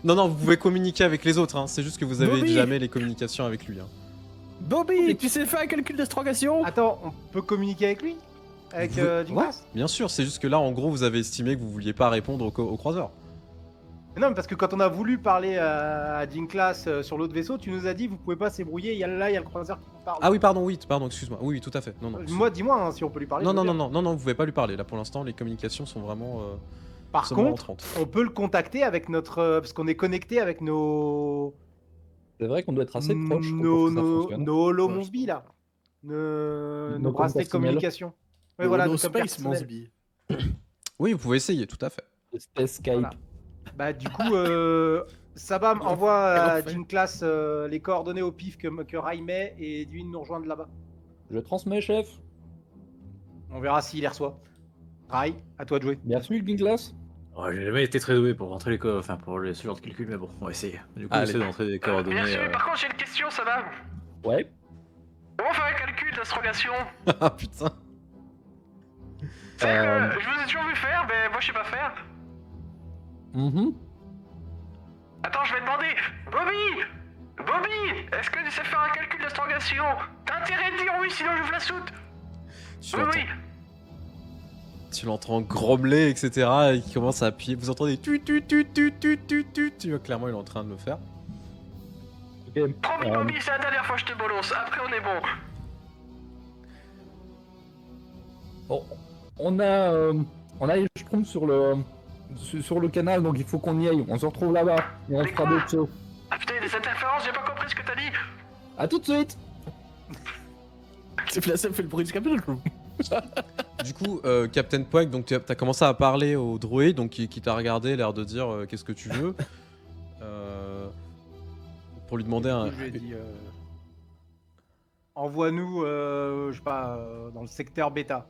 Non, non, vous pouvez communiquer avec les autres. Hein. C'est juste que vous avez Bobby jamais les communications avec lui. Hein. Bobby, tu sais faire un calcul d'astrogation? Attends, on peut communiquer avec lui? Avec Vous- Jean Ouais, Class? bien sûr. C'est juste que là, en gros, vous avez estimé que vous vouliez pas répondre au croiseur. Non, mais parce que quand on a voulu parler à Jean Class sur l'autre vaisseau, tu nous as dit vous pouvez pas s'ébrouiller, il y a le croiseur qui vous parle. Ah oui, pardon, excuse-moi. Oui, oui, tout à fait. Non, non. Moi, dis-moi hein, si on peut lui parler. Non, je non, veux non, bien. non, non, vous pouvez pas lui parler. Là, pour l'instant, les communications sont vraiment. Par seulement contre, entrantes. on peut le contacter avec notre. Parce qu'on est connecté avec nos. C'est vrai qu'on doit être assez proche pour Nos, que ça nos, fonctionne. nos Holomonsby là. Nos Nos bracelets de comptes personnels. communication. Oui, voilà, nos comptes Space personnels. Monsby. Oui, vous pouvez essayer, tout à fait. Space Skype. Voilà. Bah, du coup, Sabam envoie à Enfin. Jean Class les coordonnées au pif que Rai met et lui de nous rejoindre là-bas. Je transmets, chef. On verra s'il les reçoit. Rai, à toi de jouer. Bien reçu, Ginglas. ouais, j'ai jamais été très doué pour rentrer les enfin pour ce genre de calcul, mais bon, on va essayer. Du coup, Allez. j'essaie d'entrer des coordonnées. Bien sûr, par contre, j'ai une question, ça va? Ouais. Comment on fait un calcul d'astrogation? Ah putain. Euh, Je vous ai toujours vu faire, mais moi je sais pas faire. mhm. Attends, je vais demander. Bobby, est-ce que tu sais faire un calcul d'astrogation? T'as intérêt de dire oui, sinon j'ouvre la soute. Tu Oui, l'entends, oui. tu l'entends grommeler, etc. Et qui commence à appuyer. Vous entendez tu. Tu vois, clairement, il est en train de le faire. Ok. Promis, Bobby, c'est la dernière fois que je te bolosse. Après, on est bon. Bon, on a, je trompe sur le canal, donc il faut qu'on y aille. On se retrouve là-bas et on Mais fera quoi d'autres choses. Ah putain, il y a des interférences, j'ai pas compris ce que t'as dit. À tout de suite. C'est là, ça me fait le bruit du capitaine. Du coup, Captain Poig, donc t'as commencé à parler au droïde, donc qui t'a regardé, l'air de dire qu'est-ce que tu veux. Pour lui demander un. Je lui ai dit envoie-nous, je sais pas, dans le secteur bêta.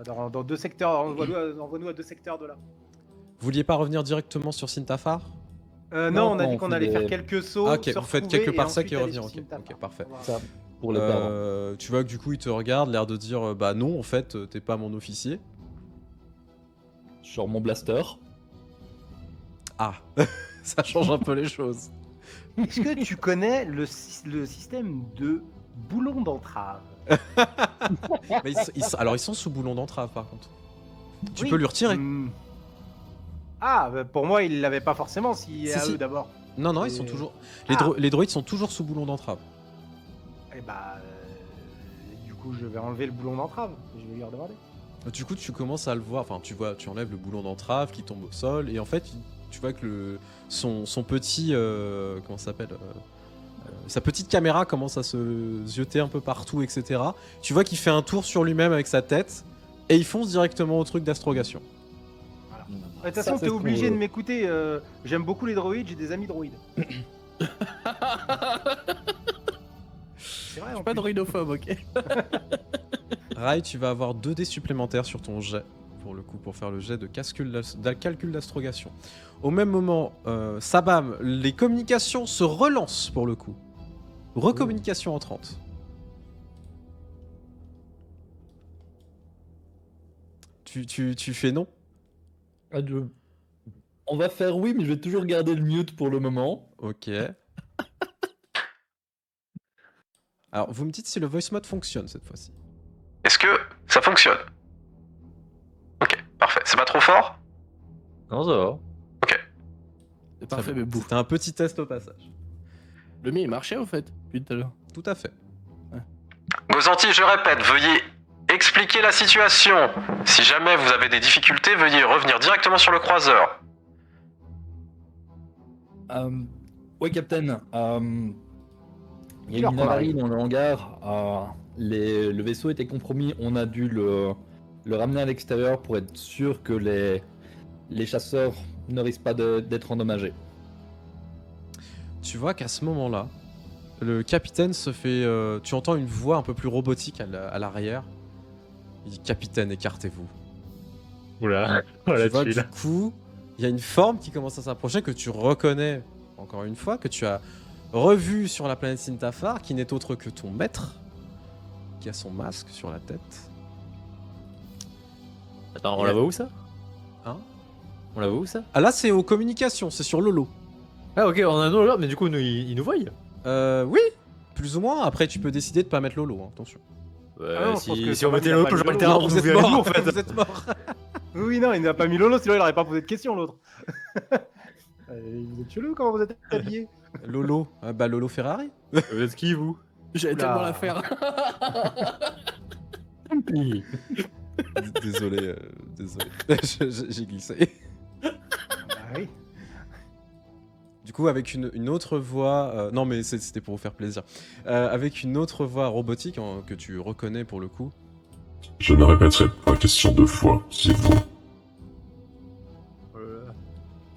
Dans 2 secteurs, envoie-nous à 2 secteurs de là. Vous vouliez pas revenir directement sur Sintafar? Non, on a dit on qu'on fait allait des- faire quelques sauts. Ah, ok, se vous faites retrouver quelques parsecs ensuite et aller revenir. sur Ok, Sintafar. ok, parfait. Voilà. Ça, pour les perdre. Tu vois que du coup, il te regarde, l'air de dire bah non, en fait, t'es pas mon officier. Sur mon blaster. Ah, ça change un peu les choses. Est-ce que tu connais le système de boulon d'entrave? Mais alors, ils sont sous boulon d'entrave, par contre. Tu Oui. peux lui retirer. Ah, bah, pour moi, il l'avait pas forcément, si Si, à si. eux d'abord. Non, non, ils Et- sont toujours. Ah. Les droïdes sont toujours sous boulon d'entrave. Et bah, du coup, je vais enlever le boulon d'entrave. Je vais lui redemander. Du coup, tu commences à le voir. Enfin, tu enlèves le boulon d'entrave qui tombe au sol. Et en fait, tu vois que son petit. Comment ça s'appelle sa petite caméra commence à se zioter un peu partout, etc. Tu vois qu'il fait un tour sur lui-même avec sa tête. Et il fonce directement au truc d'astrogation. De toute Ça, façon, c'est t'es ce obligé qu'on de veut. m'écouter. J'aime beaucoup les droïdes, j'ai des amis droïdes. C'est vrai, Je en suis pas plus. droïdophobe, ok. Rai, tu vas avoir 2 dés supplémentaires sur ton jet, pour le coup, pour faire le jet de calcul d'astrogation. Au même moment, Sabam, les communications se relancent pour le coup. Recommunication entrante. Tu fais non? On va faire oui, mais je vais toujours garder le mute pour le moment. Ok. Alors, vous me dites si le voice mode fonctionne cette fois-ci. Est-ce que ça fonctionne? Ok, parfait. C'est pas trop fort? Non, ça va. C'est parfait, mais bouffe. C'était un petit test au passage. Le mien, il marchait, en fait, depuis tout à l'heure. Tout à fait. Gozanti, je répète, veuillez expliquer la situation. Si jamais vous avez des difficultés, veuillez revenir directement sur le croiseur. Ouais, Captain. Il y a Leur une commande. avarie dans le hangar. Le vaisseau était compromis. On a dû le ramener à l'extérieur pour être sûr que les chasseurs ne risquent pas d'être endommagés. Tu vois qu'à ce moment-là, le capitaine se fait... tu entends une voix un peu plus robotique à l'arrière. Il dit « Capitaine, écartez-vous ». Oula, Tu voilà, vois, tu du coup, il y a une forme qui commence à s'approcher, que tu reconnais, encore une fois, que tu as revu sur la planète Sintafar, qui n'est autre que ton maître, qui a son masque sur la tête. Attends, on la voit où ça? Hein? On la voit où ça? Ah là, c'est aux communications, c'est sur Lolo. Ah ok, on a un autre, mais du coup, il nous voit. Oui, plus ou moins. Après, tu peux décider de pas mettre Lolo, hein, attention. Ah non, je pense que Si on ça va, mettait il a l'autre, pas eu j'aurais Lolo. été Non, un vous êtes avec nous, en mort, fait. vous êtes mort. Oui, non, il n'a pas mis Lolo, sinon il n'aurait pas posé de questions, l'autre. Vous êtes chelou comment vous êtes habillé. Lolo, bah Lolo Ferrari. Vous êtes qui, vous? J'allais Oula. tellement la faire. Désolé, désolé. J'ai glissé. Ah oui. Du coup, avec une autre voix... non, mais c'était pour vous faire plaisir. Avec une autre voix robotique que tu reconnais pour le coup. Je ne répéterai pas question 2 fois, c'est vous.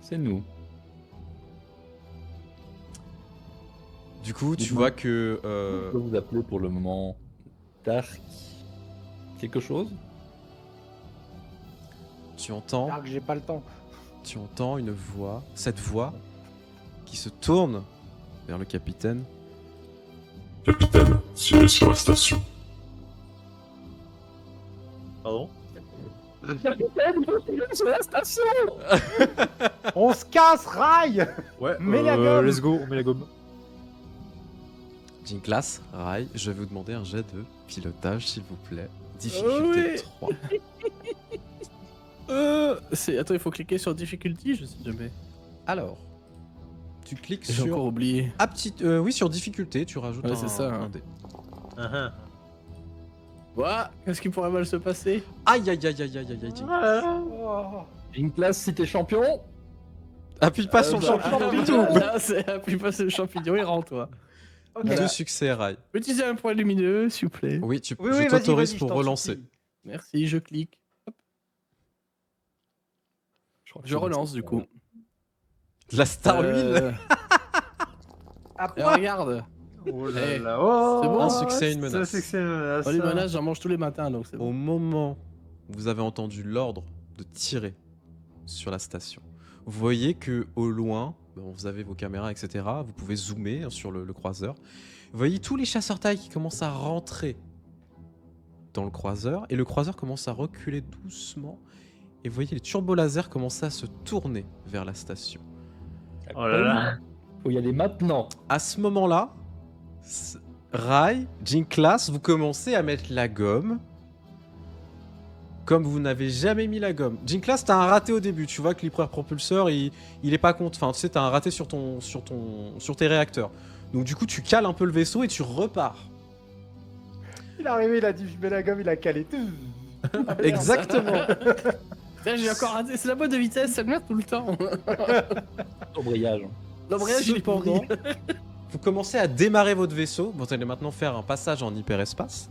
C'est nous. Du coup, tu Dites-moi. vois que... Je peux vous appeler pour le moment Dark quelque chose. tu entends Alors que j'ai pas le temps. une voix, cette voix, qui se tourne vers le capitaine. Capitaine, tirez sur la station. Pardon? On se casse, rail. Ouais, Mets la gomme. let's go, on met la gomme. Jinklas, Rai, je vais vous demander un jet de pilotage, s'il vous plaît. Difficulté Oui. 3. Attends, il faut cliquer sur difficulty, je sais jamais. Alors, tu cliques J'ai sur... encore oublié. oui, sur difficulté, tu rajoutes Ouais, un, c'est ça, hein. un dé. Ouah, qu'est-ce qui pourrait mal se passer? Aïe, aïe, aïe, aïe, aïe, aïe, aïe. Oh. Une place si t'es champion. Appuie pas sur le champignon du tout. Là, c'est appuie pas sur le champignon et rends-toi. Ok. 2 succès, Rai. Utilisez un point lumineux, s'il vous plaît. Oui, Oui, je oui, vas-y, t'autorise vas-y, pour je t'en relancer. supplie. Merci, je clique. crois que Je c'est relance bon, du ça. coup. La Star Wheel. À Et quoi regarde. Oh là là, c'est bon. Un succès et une menace. Oh, les menaces, j'en mange tous les matins, donc c'est Au bon. moment où vous avez entendu l'ordre de tirer sur la station, vous voyez que au loin, bon, vous avez vos caméras, etc. Vous pouvez zoomer, hein, sur le croiseur. Vous voyez tous les chasseurs taille qui commencent à rentrer dans le croiseur, et le croiseur commence à reculer doucement. Et vous voyez les turbolasers commencer à se tourner vers la station. Oh là là. Faut y aller maintenant. À ce moment-là, Rai, Jinklas, vous commencez à mettre la gomme. Comme vous n'avez jamais mis la gomme. Jinklas, t'as un raté au début. Tu vois que l'hyper propulseur, il est pas compte. Enfin, tu sais, t'as un raté sur tes réacteurs. Donc du coup, tu cales un peu le vaisseau et tu repars. Il est arrivé, il a dit je mets la gomme, il a calé tout. Exactement. Putain, j'ai encore raté. C'est la boîte de vitesse, ça me merde tout le temps. Embrayage. L'embrayage, il est pourri. Cependant, vous commencez à démarrer votre vaisseau. Vous allez maintenant faire un passage en hyperespace.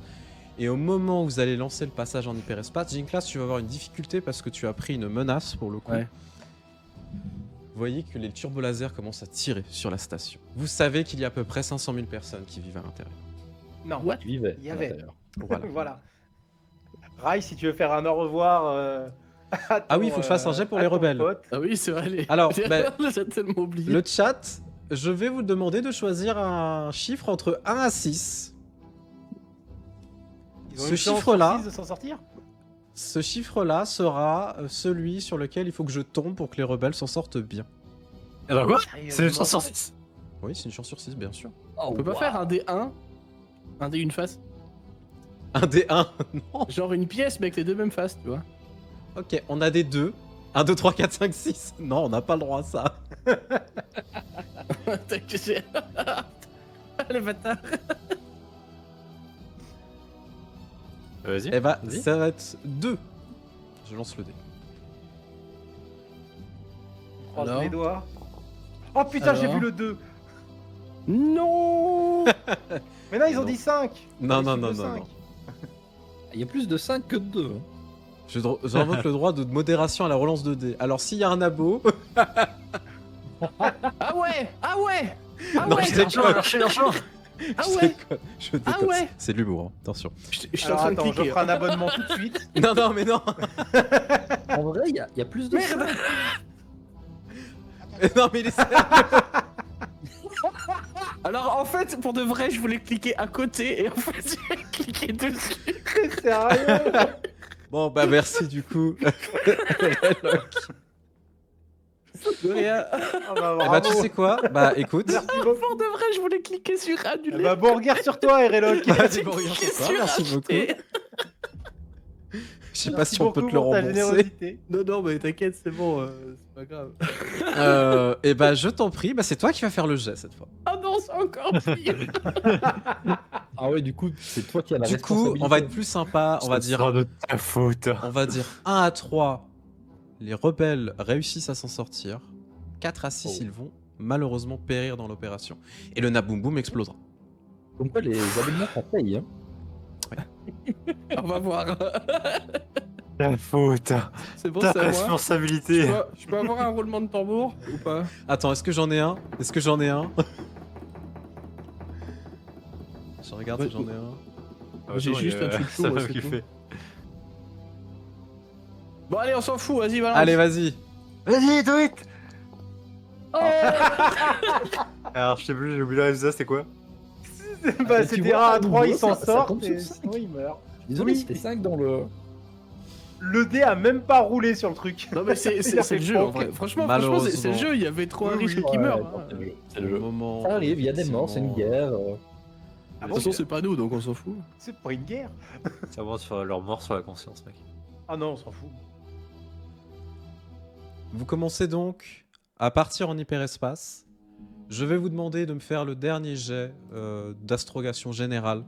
Et au moment où vous allez lancer le passage en hyperespace, Jinklas, tu vas avoir une difficulté parce que tu as pris une menace pour le coup. Ouais. Vous voyez que les turbolasers commencent à tirer sur la station. Vous savez qu'il y a à peu près 500 000 personnes qui vivent à l'intérieur. Non, What Qui vivait Il y à avait. l'intérieur. Voilà. voilà. Rai, si tu veux faire un au revoir. Ah oui, il faut que je fasse un jet pour les rebelles. Ah oui, c'est vrai. Alors, j'ai tellement oublié. Le chat, je vais vous demander de choisir un chiffre entre 1 à 6. Ils ont Ce une chance chiffre-là- sur 6 de s'en sortir. Ce chiffre-là sera celui sur lequel il faut que je tombe pour que les rebelles s'en sortent bien. Alors quoi Sérieusement. C'est une chance sur 6. Oui, c'est une chance sur 6, bien sûr. On peut pas faire un D1 Un D une face Un des 1, non. Genre une pièce, mais avec les deux mêmes faces, tu vois. Ok, on a des 2. 1, 2, 3, 4, 5, 6. Non, on n'a pas le droit à ça. T'inquiète. Le bâtard. Vas-y. Eh bah, Vas-y. ça va être 2. Je lance le dé. On croise Alors les doigts. Oh putain, j'ai Alors vu le 2. Non. Mais non, ils ont Non. dit 5. Non, non, non, non, non. Il y a plus de 5 que de 2. J'invoque le droit de modération à la relance de dés. Alors, s'il y a un abo. Ah ouais. Ah ouais. Ah Non, ouais. je déconne. Ah Je ouais. déconne. Je déconne. Ah ouais. C'est de l'humour, hein. Attention. Je suis en Alors train de attends, je cliquer. ferai un abonnement tout de suite. Non, non, mais non. En vrai, il y a plus de Merde. 5. Non, mais il est sérieux. Alors en fait, pour de vrai, je voulais cliquer à côté et en fait, j'ai cliqué dessus. C'est sérieux. Bon, bah, merci du coup. De rien. Ah bah, Bah, bravo. tu sais quoi? Bah, écoute. Merci beaucoup. Pour de vrai, je voulais cliquer sur Eh annuler. bah, bon regard sur toi, Erelok. Vas-y, bon, regarde ça, merci beaucoup. Et- Je sais pas si on peut te le pour ta rembourser. générosité. Non, mais t'inquiète, c'est bon, c'est pas grave. Et bah, je t'en prie. Bah, c'est toi qui vas faire le jet cette fois. Ah non, c'est encore pire. Ah ouais, du coup, c'est toi qui as la Du coup, responsabilité. on va être plus sympa. On va Ça dire. sera de ta faute. On va dire 1 à 3, les rebelles réussissent à s'en sortir. 4 à 6, ils vont malheureusement périr dans l'opération. Et le Naboum Boom explosera. Comme quoi, les abonnements, ça paye. Hein. On va voir. Ta faute. C'est bon, Ta c'est à moi. responsabilité. Je peux avoir un roulement de tambour ou pas? Attends, est-ce que j'en ai un? Est-ce que j'en ai un? Je regarde si j'en ai un. Ah, J'ai bon, juste un truc ça chaud, va c'est kiffer. Bon, allez, on s'en fout, vas-y, balance. Allez, vas-y. Vas-y, do it. Alors, je sais plus, j'ai oublié le résultat, c'était quoi? Bah, tu c'était vois, 1 à 3, ils ça- s'en ça sortent tombe et sur sinon ils meurent. Désolé, Oui. c'était 5 dans le. Le dé a même pas roulé sur le truc. Non, mais c'est Il a fait le jeu, en poke. vrai. Franchement, Malheureusement. c'est le jeu, il y avait trop un Oui, risque oui. qui Ouais, meurt. non, hein. c'est le jeu, c'est Au le jeu. moment. Ça arrive, il y a des morts, c'est une guerre. Ah De bon, toute façon, c'est pas nous, donc on s'en fout. c'est pas une guerre. Ça va sur leur mort sur la conscience, mec. Ah non, on s'en fout. Vous commencez donc à partir en hyperespace. Je vais vous demander de me faire le dernier jet d'astrogation générale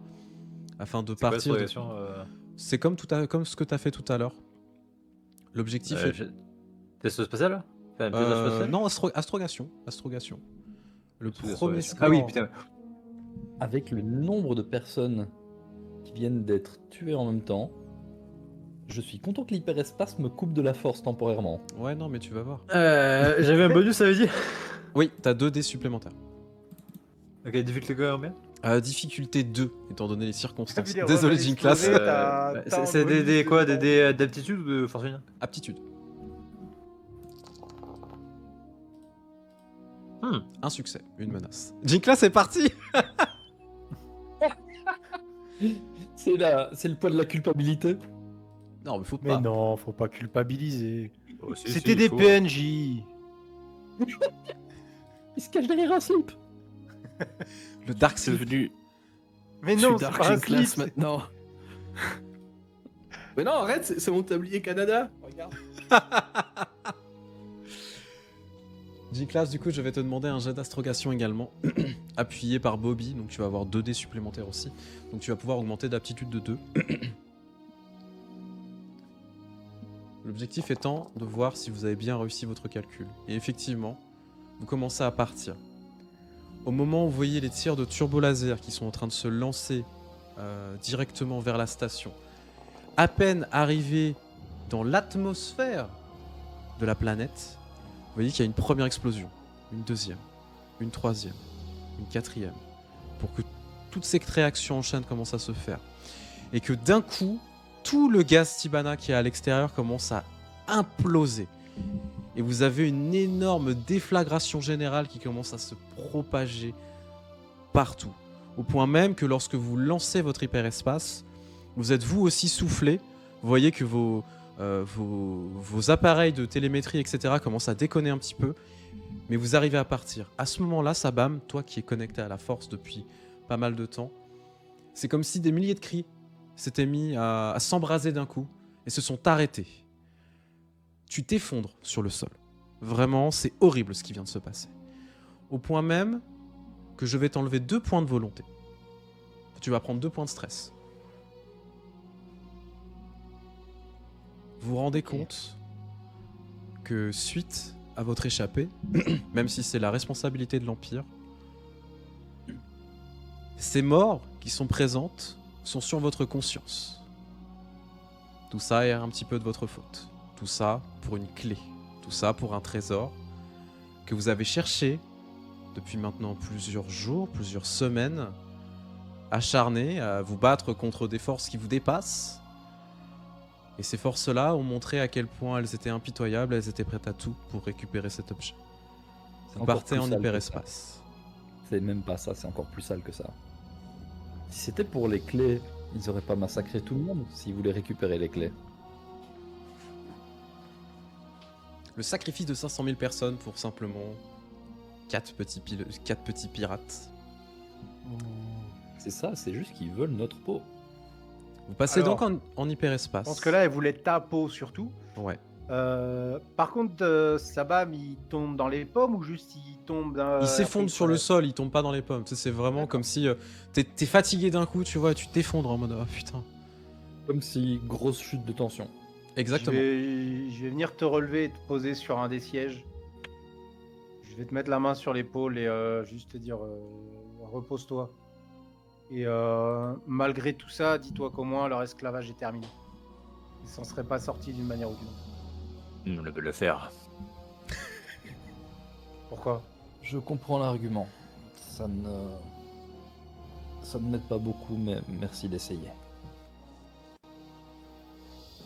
afin de C'est quoi partir. cette de- progression, C'est comme, comme ce que tu as fait tout à l'heure. L'objectif est. Test spatial là Enfin, pilotage spatial Non, astrogation. Astrogation. Le Astrogation, premier ouais. score. Ah oui, putain. Avec le nombre de personnes qui viennent d'être tuées en même temps, je suis content que l'hyperespace me coupe de la force temporairement. Ouais, non, mais tu vas voir. J'avais un bonus, ça veut dire. Oui, t'as 2 dés supplémentaires. Ok, difficulté combien? Difficulté 2, étant donné les T'as circonstances. vu les Désolé, rebelles Jinklas. exploser, t'as un C'est des bonus dés quoi? de- Des dés d'aptitude ou de fortune? Aptitude. Hmm. Un succès, une menace. Jinklas est parti. C'est le poids de la culpabilité. Non, mais faut Mais pas. non, faut pas culpabiliser. Oh, si, C'était si, des faut. PNJ. Il se cache derrière un slip. Le Dark C'est Slip. devenu. Mais Je non, suis c'est Dark pas un in class slip. maintenant. Mais non, arrête, c'est mon tablier Canada. Regarde. Jinklas, du coup, je vais te demander un jet d'astrogation également, appuyé par Bobby, donc tu vas avoir 2 dés supplémentaires aussi. Donc tu vas pouvoir augmenter d'aptitude de 2. L'objectif étant de voir si vous avez bien réussi votre calcul. Et effectivement, vous commencez à partir. Au moment où vous voyez les tirs de turbolaser qui sont en train de se lancer directement vers la station, à peine arrivé dans l'atmosphère de la planète, vous voyez qu'il y a une première explosion, une deuxième, une troisième, une quatrième, pour que toutes ces réactions en chaîne commencent à se faire. Et que d'un coup, tout le gaz Tibana qui est à l'extérieur commence à imploser. Et vous avez une énorme déflagration générale qui commence à se propager partout. Au point même que lorsque vous lancez votre hyperespace, vous êtes vous aussi soufflé. Vous voyez que vos appareils de télémétrie, etc. commencent à déconner un petit peu. Mais vous arrivez à partir. À ce moment-là, Sabam, toi qui es connecté à la force depuis pas mal de temps, c'est comme si des milliers de cris s'étaient mis à s'embraser d'un coup et se sont arrêtés. Tu t'effondres sur le sol. Vraiment, c'est horrible ce qui vient de se passer. Au point même que je vais t'enlever 2 points de volonté. Tu vas prendre 2 points de stress. Vous vous rendez compte que suite à votre échappée, même si c'est la responsabilité de l'Empire, ces morts qui sont présentes sont sur votre conscience. Tout ça est un petit peu de votre faute. Tout ça pour une clé. Tout ça pour un trésor que vous avez cherché depuis maintenant plusieurs jours, plusieurs semaines, acharné à vous battre contre des forces qui vous dépassent. Et ces forces-là ont montré à quel point elles étaient impitoyables, elles étaient prêtes à tout pour récupérer cet objet. Vous partez en hyperespace. C'est même pas ça, c'est encore plus sale que ça. Si c'était pour les clés, ils auraient pas massacré tout le monde s'ils voulaient récupérer les clés. Le sacrifice de 500 000 personnes pour simplement 4 petits pirates. C'est ça, c'est juste qu'ils veulent notre peau. Vous passez Alors, donc en hyperespace. Je pense que là, elle voulait ta peau surtout. Ouais. Par contre, Sabam, il tombe dans les pommes ou juste il tombe dans... Il s'effondre sur le sol, il tombe pas dans les pommes. Tu sais, c'est vraiment comme si t'es fatigué d'un coup, tu vois, tu t'effondres en mode oh putain. Comme si grosse chute de tension. Exactement. Je vais venir te relever et te poser sur un des sièges. Je vais te mettre la main sur l'épaule et juste te dire repose-toi. Et malgré tout ça, dis-toi qu'au moins leur esclavage est terminé. Ils s'en seraient pas sortis d'une manière ou d'une autre. On veut le faire. Pourquoi? Je comprends l'argument. Ça ne m'aide pas beaucoup, mais merci d'essayer.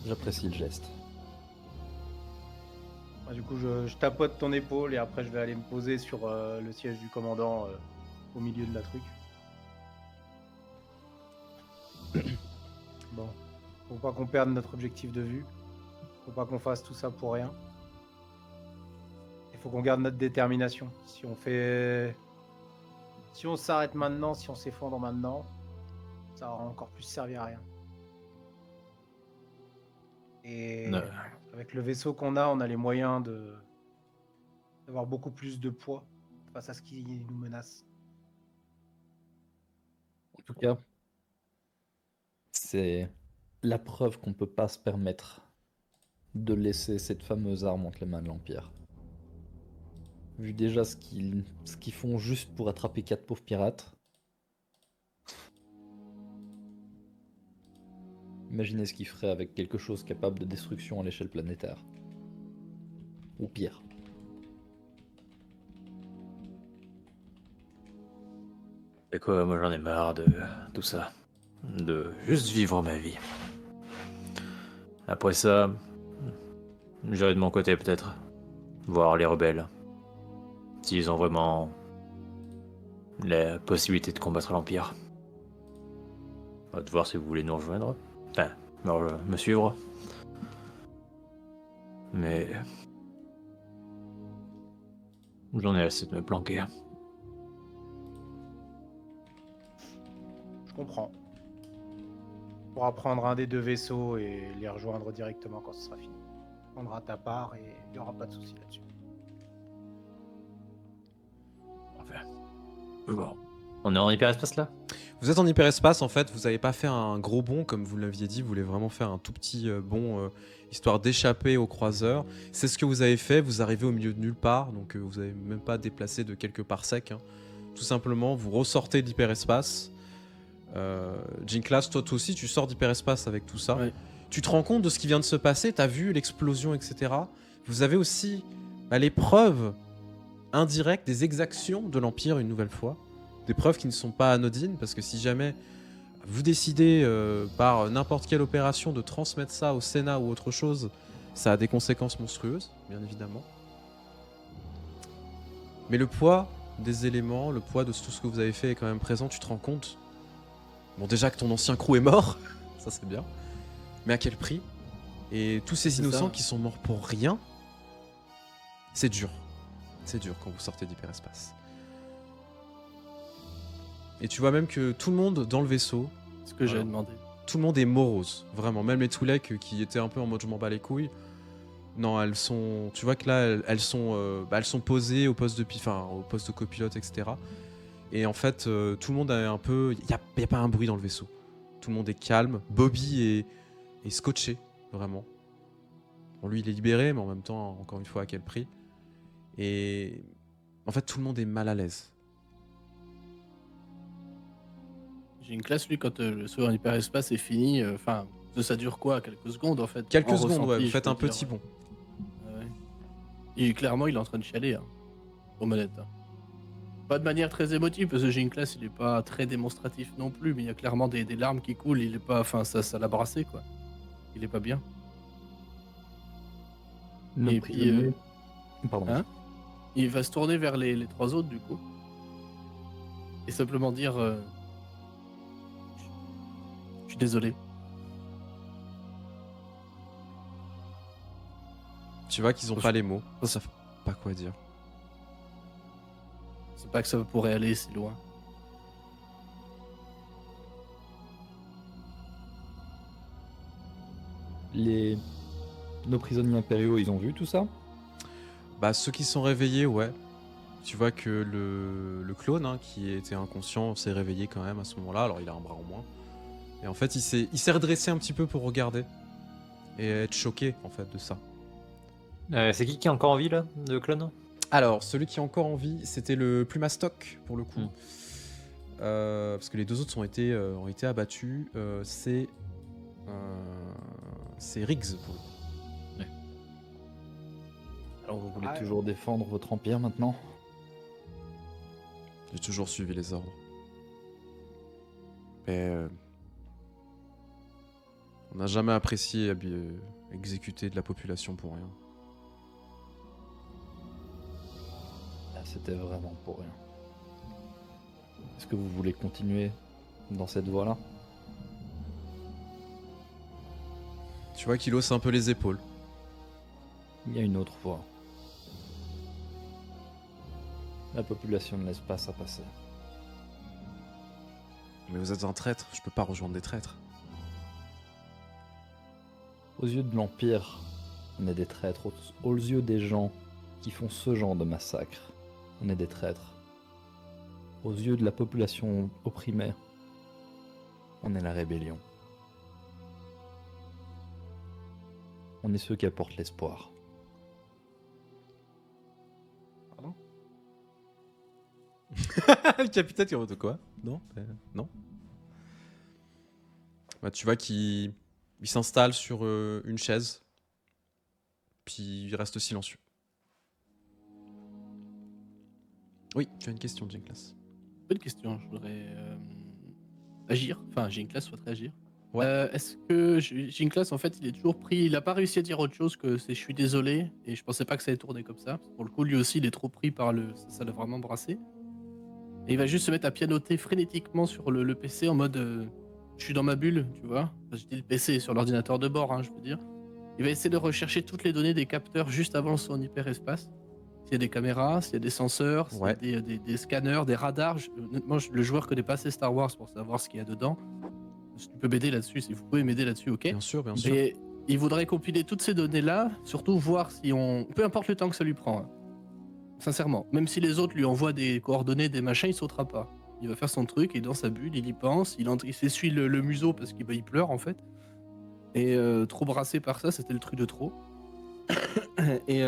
J'apprécie le geste. Du coup, je tapote ton épaule et après je vais aller me poser sur le siège du commandant au milieu de la truc. Bon, faut pas qu'on perde notre objectif de vue. Faut pas qu'on fasse tout ça pour rien. Il faut qu'on garde notre détermination. Si on s'arrête maintenant, si on s'effondre maintenant, ça aura encore plus servi à rien. Et avec le vaisseau qu'on a, on a les moyens d'avoir beaucoup plus de poids face à ce qui nous menace. En tout cas, c'est la preuve qu'on peut pas se permettre de laisser cette fameuse arme entre les mains de l'Empire. Vu déjà ce qu'ils font juste pour attraper 4 pauvres pirates. Imaginez ce qu'ils feraient avec quelque chose capable de destruction à l'échelle planétaire. Ou pire. Et quoi, moi j'en ai marre de tout ça. De juste vivre ma vie. Après ça, j'irai de mon côté peut-être. Voir les rebelles. S'ils ont vraiment la possibilité de combattre l'Empire. On va te voir si vous voulez nous rejoindre. Enfin, me suivre. Mais... j'en ai assez de me planquer. Je comprends. On pourra prendre un des 2 vaisseaux et les rejoindre directement quand ce sera fini. On prendra ta part et il n'y aura pas de souci là-dessus. Enfin... bon. On est en hyperespace là? Vous êtes en hyperespace, en fait, vous n'avez pas fait un gros bond comme vous l'aviez dit, vous voulez vraiment faire un tout petit bond histoire d'échapper aux croiseurs. C'est ce que vous avez fait, vous arrivez au milieu de nulle part, donc vous n'avez même pas déplacé de quelques parsecs. Hein. Tout simplement, vous ressortez de l'hyperespace. Jinklas, toi aussi, tu sors d'hyperespace avec tout ça. Ouais. Tu te rends compte de ce qui vient de se passer, t'as vu l'explosion, etc. Vous avez aussi les preuves indirectes des exactions de l'Empire une nouvelle fois. des preuves qui ne sont pas anodines, parce que si jamais vous décidez par n'importe quelle opération de transmettre ça au Sénat ou autre chose, ça a des conséquences monstrueuses, bien évidemment. Mais le poids des éléments, le poids de tout ce que vous avez fait est quand même présent, tu te rends compte. Bon, déjà que ton ancien crew est mort, ça c'est bien, mais à quel prix? Et tous ces innocents qui sont morts pour rien, c'est dur. C'est dur quand vous sortez d'hyperespace. Et tu vois même que tout le monde dans le vaisseau, Ce que j'avais demandé. tout le monde est morose, vraiment. Même les Twi'lek qui étaient un peu en mode je m'en bats les couilles. Non, elles sont. Tu vois que là, elles sont posées au poste au poste de copilote, etc. Et en fait, tout le monde a un peu. Il y a pas un bruit dans le vaisseau. Tout le monde est calme. Bobby est scotché, vraiment. Bon, lui, il est libéré, mais en même temps, encore une fois, à quel prix? Et en fait, tout le monde est mal à l'aise. J'ai une classe, lui, quand le saut en hyperespace est fini, ça dure quoi? Quelques secondes, en fait. Quelques En secondes, ressenti, ouais, vous je faites peux un dire, petit ouais. bond. Ouais. Et clairement, il est en train de chialer, hein, aux manettes. Hein. Pas de manière très émotive, parce que j'ai une classe, il est pas très démonstratif non plus, mais il y a clairement des larmes qui coulent, il est pas... Enfin, ça l'a brassé, quoi. Il est pas bien. Nos Et puis, prisonniers- Pardon. hein il va se tourner vers les 3 autres, du coup. Et simplement dire... Je suis désolé. Tu vois qu'ils ont pas les mots. Ils savent pas quoi dire. C'est pas que ça pourrait aller si loin. Nos prisonniers impériaux, ils ont vu tout ça? Bah, ceux qui sont réveillés, ouais. Tu vois que le clone, hein, qui était inconscient, s'est réveillé quand même à ce moment-là. Alors, il a un bras en moins. Et en fait, il s'est redressé un petit peu pour regarder. Et être choqué, en fait, de ça. C'est qui est encore en vie là, de clone? Alors, celui qui est encore en vie, c'était le Plumastoc, pour le coup. Parce que les deux autres ont été abattus. C'est Riggs, pour le coup. Alors vous voulez Ah, toujours défendre votre empire maintenant? J'ai toujours suivi les ordres. Mais on n'a jamais apprécié exécuter de la population pour rien. Là, c'était vraiment pour rien. Est-ce que vous voulez continuer dans cette voie-là? Tu vois qu'il hausse un peu les épaules. Il y a une autre voie. La population ne laisse pas ça passer. Mais vous êtes un traître, je peux pas rejoindre des traîtres. Aux yeux de l'Empire, on est des traîtres. Aux yeux des gens qui font ce genre de massacre, on est des traîtres. Aux yeux de la population opprimée, on est la rébellion. On est ceux qui apportent l'espoir. Le capitaine, il de quoi? Non, non. Bah, tu vois qu'il s'installe sur une chaise, puis il reste silencieux. Oui, tu as une question, Jinklas. Bonne question, je voudrais agir. Enfin, j'ai une classe souhaiterait agir. Ouais. Est-ce que j'ai une classe, en fait, il est toujours pris. Il a pas réussi à dire autre chose que c'est je suis désolé et je pensais pas que ça allait tourner comme ça. Pour le coup, lui aussi, il est trop pris par ça l'a vraiment brassé. Et il va juste se mettre à pianoter frénétiquement sur le PC en mode je suis dans ma bulle, tu vois. Enfin, je dis le PC sur l'ordinateur de bord, hein, je veux dire. Il va essayer de rechercher toutes les données des capteurs juste avant son hyperespace. S'il y a des caméras, s'il y a des senseurs, s'il y a des scanners, des radars. Honnêtement, le joueur connaît pas assez Star Wars pour savoir ce qu'il y a dedans. Si tu peux m'aider là-dessus, si vous pouvez m'aider là-dessus, ok. Bien sûr, bien sûr. Et il voudrait compiler toutes ces données-là, surtout voir si on... Peu importe le temps que ça lui prend, hein. Sincèrement. Même si les autres lui envoient des coordonnées, des machins, il sautera pas. Il va faire son truc, il est dans sa bulle, il y pense, il s'essuie le museau parce qu'il il pleure en fait. Et trop brassé par ça, c'était le truc de trop. Et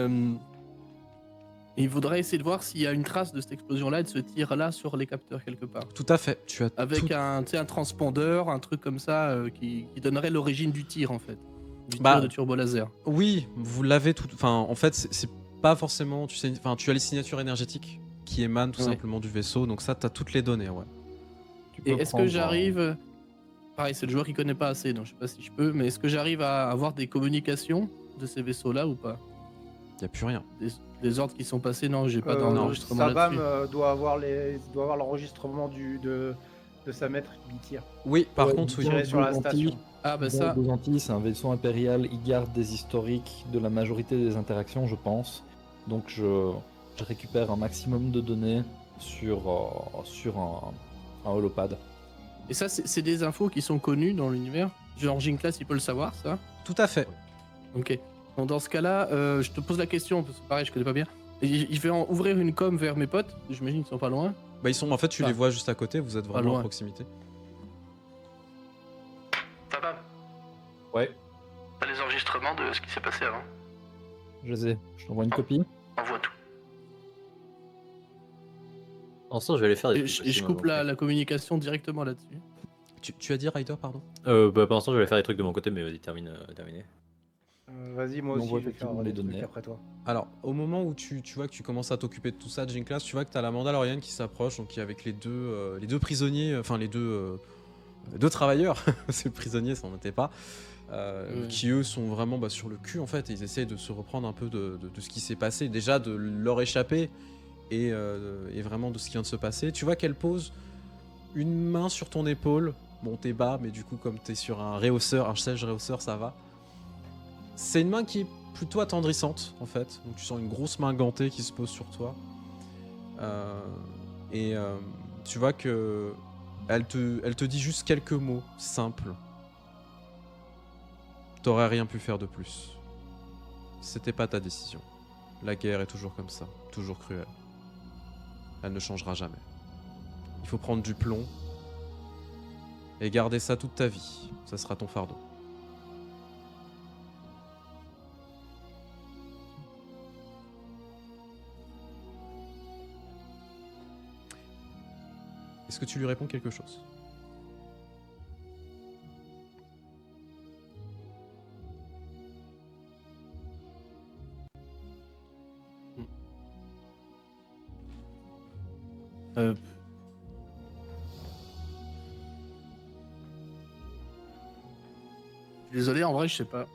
il voudrait essayer de voir s'il y a une trace de cette explosion-là et de ce tir-là sur les capteurs quelque part. Tout à fait. Tu as Avec tout... un transpondeur, un truc comme ça qui donnerait l'origine du tir en fait. Du Bah, tir de turbo laser. Oui, vous l'avez tout. Enfin, en fait, c'est pas forcément. Tu sais, enfin, tu as les signatures énergétiques qui émanent tout Ouais. simplement du vaisseau. Donc ça, t'as toutes les données, ouais. Tu Et peux est-ce que prendre j'arrive. Pareil, c'est le joueur qui connaît pas assez, donc je sais pas si je peux, mais est-ce que j'arrive à avoir des communications de ces vaisseaux-là ou pas? Y a plus rien. Des ordres qui sont passés? Non, j'ai pas d'enregistrement Sabam là-dessus. doit avoir l'enregistrement de sa maître qui tire. Oui, par Ouais, contre, oui. Tiré sur la Dos station. Antilles. Ah bah Dans ça, Dos Antilles, c'est un vaisseau impérial. Il garde des historiques de la majorité des interactions, je pense. Donc je récupère un maximum de données sur un holopad. et ça c'est des infos qui sont connues dans l'univers. Genre Ginclass, il peut le savoir, ça? Tout à fait. Ok. Bon, dans ce cas-là, je te pose la question, parce que pareil, je connais pas bien. Et je vais ouvrir une com vers mes potes, j'imagine qu'ils sont pas loin. Bah, ils sont, en fait, tu Ah. les vois juste à côté, vous êtes Pas vraiment à loin. proximité. Sabam, Ouais, t'as les enregistrements de ce qui s'est passé avant? je les ai. Je t'envoie une copie. Envoie tout. En sens, je vais aller faire des Et trucs je aussi, coupe moi, la communication directement là-dessus. Tu as dit Ryder, pardon? Bah, pour l'instant, je vais aller faire des trucs de mon côté, mais vas-y, termine. Vas-y, moi On aussi, voit je vais faire effectivement des les trucs données. après toi. Alors, au moment où tu vois que tu commences à t'occuper de tout ça, Ginclass, tu vois que tu as la Mandalorienne qui s'approche, donc qui est avec les deux prisonniers, enfin les deux travailleurs, ces prisonniers, ça n'en était pas, qui eux sont vraiment sur le cul en fait, et ils essayent de se reprendre un peu de ce qui s'est passé, déjà de leur échapper, et vraiment de ce qui vient de se passer. Tu vois qu'elle pose une main sur ton épaule, bon t'es bas, mais du coup comme t'es sur un rehausseur, un siège rehausseur, ça va. C'est une main qui est plutôt attendrissante en fait, donc tu sens une grosse main gantée qui se pose sur toi, tu vois que elle te dit juste quelques mots simples. T'aurais rien pu faire de plus. C'était pas ta décision. La guerre est toujours comme ça, toujours cruelle. Elle ne changera jamais. Il faut prendre du plomb et garder ça toute ta vie. Ça sera ton fardeau. Est-ce que tu lui réponds quelque chose? Euh... Désolé, en vrai, je sais pas.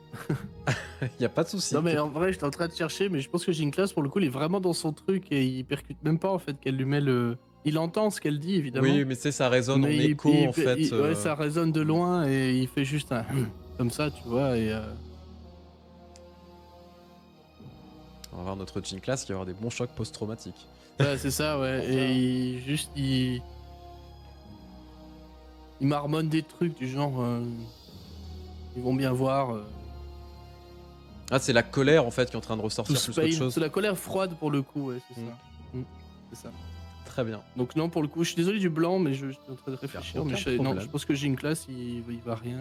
Y a pas de souci. Non, mais en vrai, j'étais en train de chercher, mais je pense que Ginclass, pour le coup, il est vraiment dans son truc et il percute même pas en fait qu'elle lui met le. Il entend ce qu'elle dit, évidemment. Oui, mais tu sais, ça résonne en mais écho en fait. Ouais, ça résonne de loin et il fait juste un comme ça, tu vois. Et On va voir notre Ginclass qui va avoir des bons chocs post-traumatiques. ouais, c'est ça, ouais. Et il marmonne des trucs du genre. Ils vont bien voir. Ah, c'est la colère en fait qui est en train de ressortir Tout plus se qu'autre paye. chose. C'est la colère froide pour le coup, ouais, c'est Mm. ça. C'est ça. Très bien. Donc non, pour le coup, je suis désolé du blanc, mais je suis en train de réfléchir. aucun Mais non, problème. je pense que Ginclass, il va rien.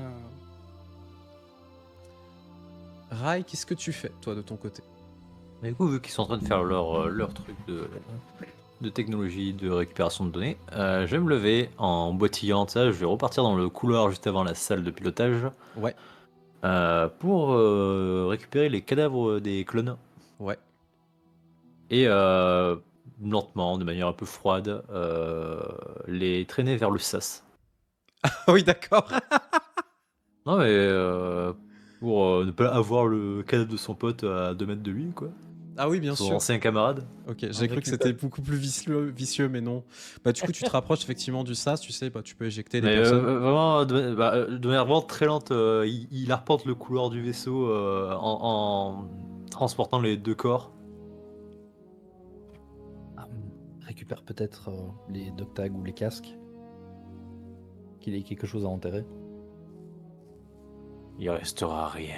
Rai, qu'est-ce que tu fais toi de ton côté? Mais du coup, vu qu'ils sont en train de faire leur truc de technologie, de récupération de données, je vais me lever en boitillant ça, je vais repartir dans le couloir juste avant la salle de pilotage Ouais, pour récupérer les cadavres des clones ouais. et lentement, de manière un peu froide, les traîner vers le sas. Ah oui, d'accord. Non mais pour ne pas avoir le cadavre de son pote à 2 mètres de lui, quoi. Ah oui, bien Son sûr. ancien camarade. Ok, j'ai cru que récupère. c'était beaucoup plus vicieux, mais non. Bah du coup, tu te rapproches effectivement du sas, tu sais, bah tu peux éjecter les Mais personnes. vraiment, de manière vraiment très lente, il arpente le couloir du vaisseau en transportant les 2 corps. Récupère peut-être les doctags ou les casques. Qu'il ait quelque chose à enterrer. Il restera rien.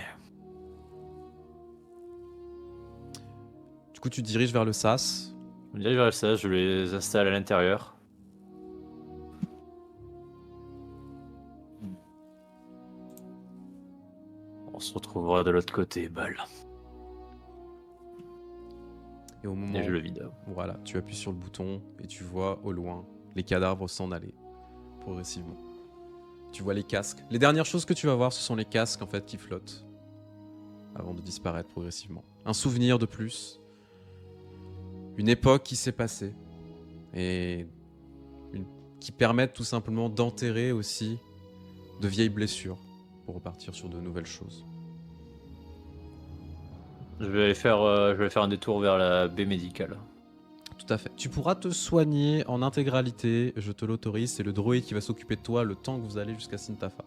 Du coup, tu te diriges vers le sas. Je me dirige vers ça, je les installe à l'intérieur. On se retrouvera de l'autre côté, balle. Et au moment Et je le vide. voilà, tu appuies sur le bouton et tu vois au loin les cadavres s'en aller progressivement. Tu vois les casques. Les dernières choses que tu vas voir, ce sont les casques en fait qui flottent avant de disparaître progressivement. Un souvenir de plus. Une époque qui s'est passée. et qui permettent tout simplement d'enterrer aussi de vieilles blessures pour repartir sur de nouvelles choses. Je vais aller faire un détour vers la baie médicale. Tout à fait. Tu pourras te soigner en intégralité, je te l'autorise, c'est le droïde qui va s'occuper de toi le temps que vous allez jusqu'à Sintafa.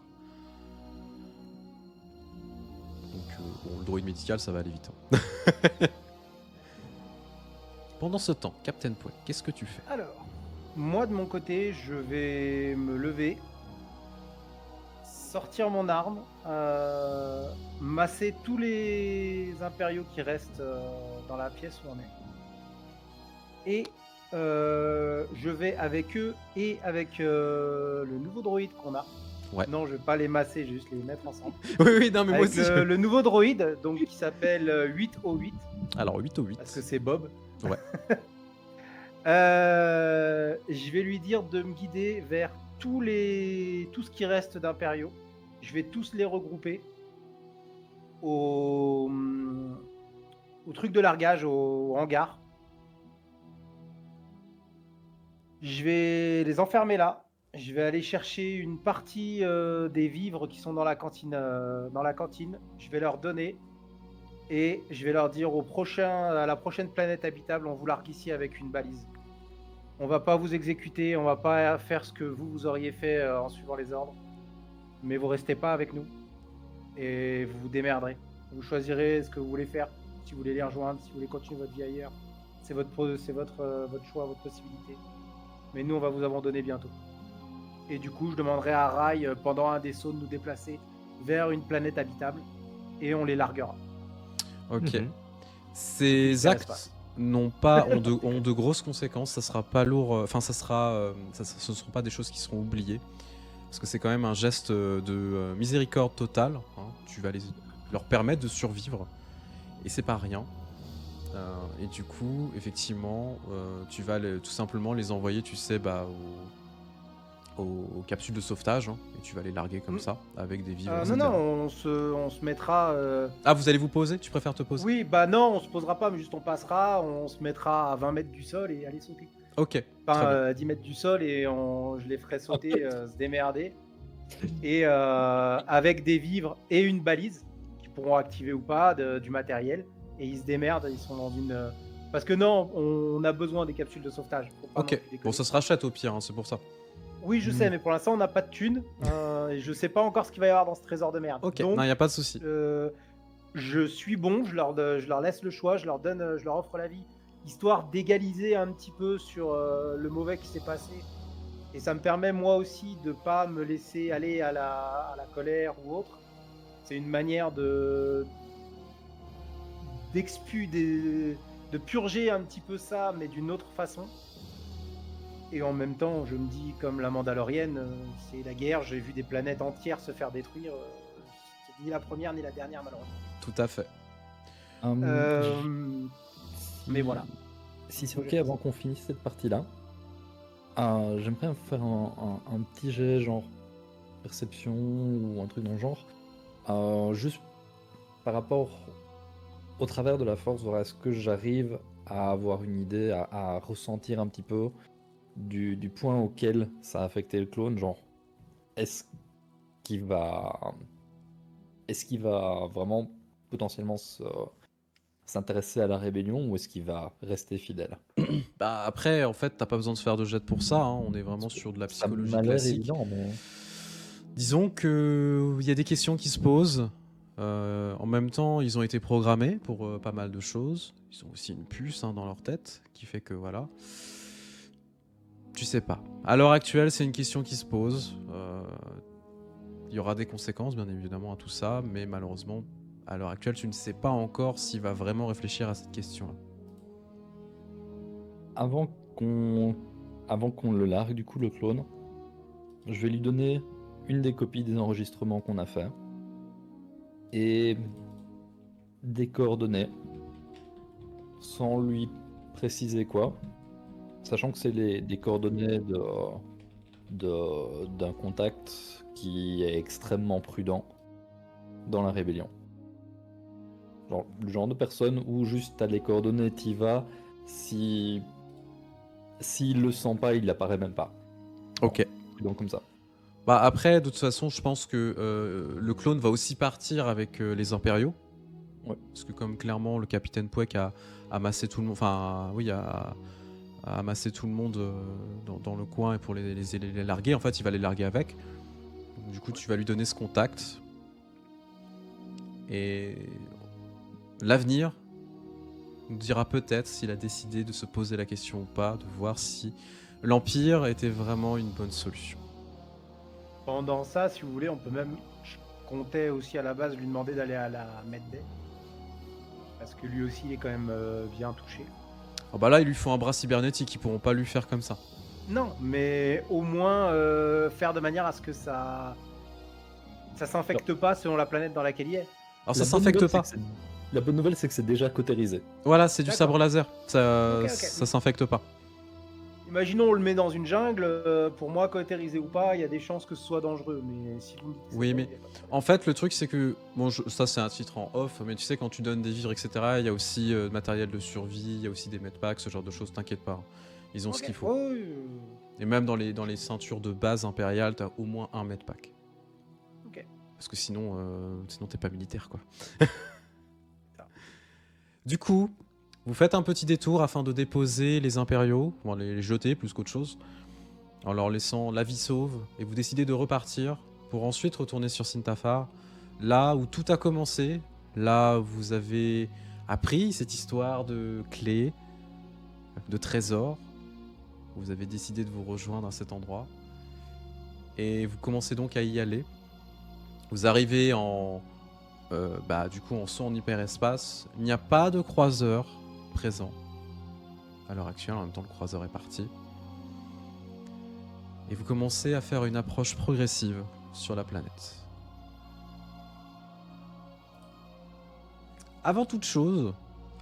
Donc bon, le droïde médical ça va aller vite. Hein. Pendant ce temps, Captain Poe, qu'est-ce que tu fais? Alors, moi de mon côté, je vais me lever, sortir mon arme, masser tous les impériaux qui restent dans la pièce où on est. Et je vais avec eux et avec le nouveau droïde qu'on a. Ouais. Non, je vais pas les masser, je vais juste les mettre ensemble. Oui, non mais moi Avec aussi. le nouveau droïde, donc qui s'appelle 808, Alors 8 au 8. parce que c'est Bob. Ouais. Je vais lui dire de me guider vers tout ce qui reste d'impériaux. Je vais tous les regrouper au truc de largage, au hangar. Je vais les enfermer là. Je vais aller chercher une partie des vivres qui sont dans la cantine. Je vais leur donner. Et je vais leur dire à la prochaine planète habitable, on vous largue ici avec une balise. On va pas vous exécuter, on va pas faire ce que vous auriez fait en suivant les ordres. Mais vous restez pas avec nous. Et vous vous démerderez. Vous choisirez ce que vous voulez faire. Si vous voulez les rejoindre, si vous voulez continuer votre vie ailleurs. C'est votre choix, votre possibilité. Mais nous, on va vous abandonner bientôt. Et du coup, je demanderai à Rai, pendant un des sauts, de nous déplacer vers une planète habitable. Et on les larguera. Ok. Mhm. Ces Ça actes passe. ont de grosses conséquences. Ça sera pas lourd. Enfin, ce ne seront pas des choses qui seront oubliées. Parce que c'est quand même un geste de miséricorde totale. Hein. Tu vas leur permettre de survivre. Et c'est pas rien. Et du coup, effectivement, tu vas tout simplement les envoyer, tu sais, aux capsules de sauvetage. Hein, et tu vas les larguer comme ça, avec des vivres. Non, etc. non, on se mettra... Ah, vous allez vous poser? Tu préfères te poser? Oui, bah non, on se posera pas, mais juste on passera, on se mettra à 20 mètres du sol et aller sauter. Ok. très Enfin, bien. 10 mètres du sol et je les ferai sauter, se démerder. Et avec des vivres et une balise, qui pourront activer ou pas du matériel. Et ils se démerdent, ils sont dans une... Parce que non, on a besoin des capsules de sauvetage. Faut pas non Ok. plus déconner. Bon, ça se rachète au pire, hein, c'est pour ça. Oui, je sais, mais pour l'instant, on n'a pas de thunes. Et je sais pas encore ce qu'il va y avoir dans ce trésor de merde. Ok, Donc, non, il n'y a pas de souci. je suis bon, je leur laisse le choix, je leur offre la vie, histoire d'égaliser un petit peu sur le mauvais qui s'est passé. Et ça me permet moi aussi de pas me laisser aller à la colère ou autre. C'est une manière de purger un petit peu ça, mais d'une autre façon. Et en même temps, je me dis, comme la Mandalorienne, c'est la guerre, j'ai vu des planètes entières se faire détruire. C'est ni la première ni la dernière, malheureusement. Tout à fait. Mais voilà. Si c'est ok, avant qu'on finisse cette partie-là, j'aimerais faire un petit jet, genre perception ou un truc dans le genre. Juste par rapport au travers de la force, voir est-ce que j'arrive à avoir une idée, à ressentir un petit peu du point auquel ça a affecté le clone, genre est-ce qu'il va vraiment potentiellement s'intéresser à la rébellion ou est-ce qu'il va rester fidèle? Bah après, en fait, t'as pas besoin de faire de jet pour ça. Hein. On est vraiment sur de la Ça psychologie m'a l'air classique. évident, mais Disons que il y a des questions qui se posent. En même temps, ils ont été programmés pour pas mal de choses. Ils ont aussi une puce dans leur tête qui fait que voilà. Tu sais pas. À l'heure actuelle, c'est une question qui se pose. Il y aura des conséquences, bien évidemment, à tout ça, mais malheureusement, à l'heure actuelle, tu ne sais pas encore s'il va vraiment réfléchir à cette question-là. avant qu'on le largue, du coup, le clone, je vais lui donner une des copies des enregistrements qu'on a fait et des coordonnées sans lui préciser quoi, sachant que c'est des coordonnées d'un contact qui est extrêmement prudent dans la rébellion. Genre, le genre de personne où juste t'as les coordonnées, t'y vas, si S'il le sent pas, il apparaît même pas. Ok. Donc comme ça. Bah après, de toute façon, je pense que le clone va aussi partir avec les impériaux. Ouais. Parce que comme clairement le capitaine Pouek a amassé tout le monde, enfin oui, a amassé tout le monde dans le coin et pour les larguer, en fait il va les larguer avec. Donc, du coup tu vas lui donner ce contact. Et l'avenir nous dira peut-être s'il a décidé de se poser la question ou pas, de voir si l'Empire était vraiment une bonne solution. Pendant ça, si vous voulez, on peut même. Je comptais aussi à la base lui demander d'aller à la Medbay. Parce que lui aussi, il est quand même bien touché. Ah bah là, ils lui font un bras cybernétique, ils pourront pas lui faire comme ça. Non, mais au moins faire de manière à ce que ça s'infecte pas selon la planète dans laquelle il est. Alors ça La bonne s'infecte nouvelle, pas. c'est que la bonne nouvelle, c'est que c'est déjà cautérisé. Voilà, c'est du D'accord. sabre laser. Ça, Ok. ça s'infecte pas. Imaginons, on le met dans une jungle. Pour moi, cautérisé ou pas, il y a des chances que ce soit dangereux. Mais si vous me dites que c'est Oui, bon, mais il y a pas de problème. en fait, le truc, c'est que. Bon, ça, c'est un titre en off, mais tu sais, quand tu donnes des vivres, etc., il y a aussi matériel de survie, il y a aussi des medpacks, ce genre de choses, t'inquiète pas. Ils ont ce Ok. qu'il faut. Oh, oui. Et même dans les ceintures de base impériales, t'as au moins un medpack. Ok. Parce que sinon t'es pas militaire, quoi. Du coup, vous faites un petit détour afin de déposer les impériaux, bon, les jeter plus qu'autre chose, en leur laissant la vie sauve, et vous décidez de repartir pour ensuite retourner sur Sintafar, là où tout a commencé, là où vous avez appris cette histoire de clés, de trésors. Vous avez décidé de vous rejoindre à cet endroit, et vous commencez donc à y aller. Vous arrivez du coup en saut en hyperespace. Il n'y a pas de croiseur présent à l'heure actuelle, en même temps le croiseur est parti. Et vous commencez à faire une approche progressive sur la planète. Avant toute chose,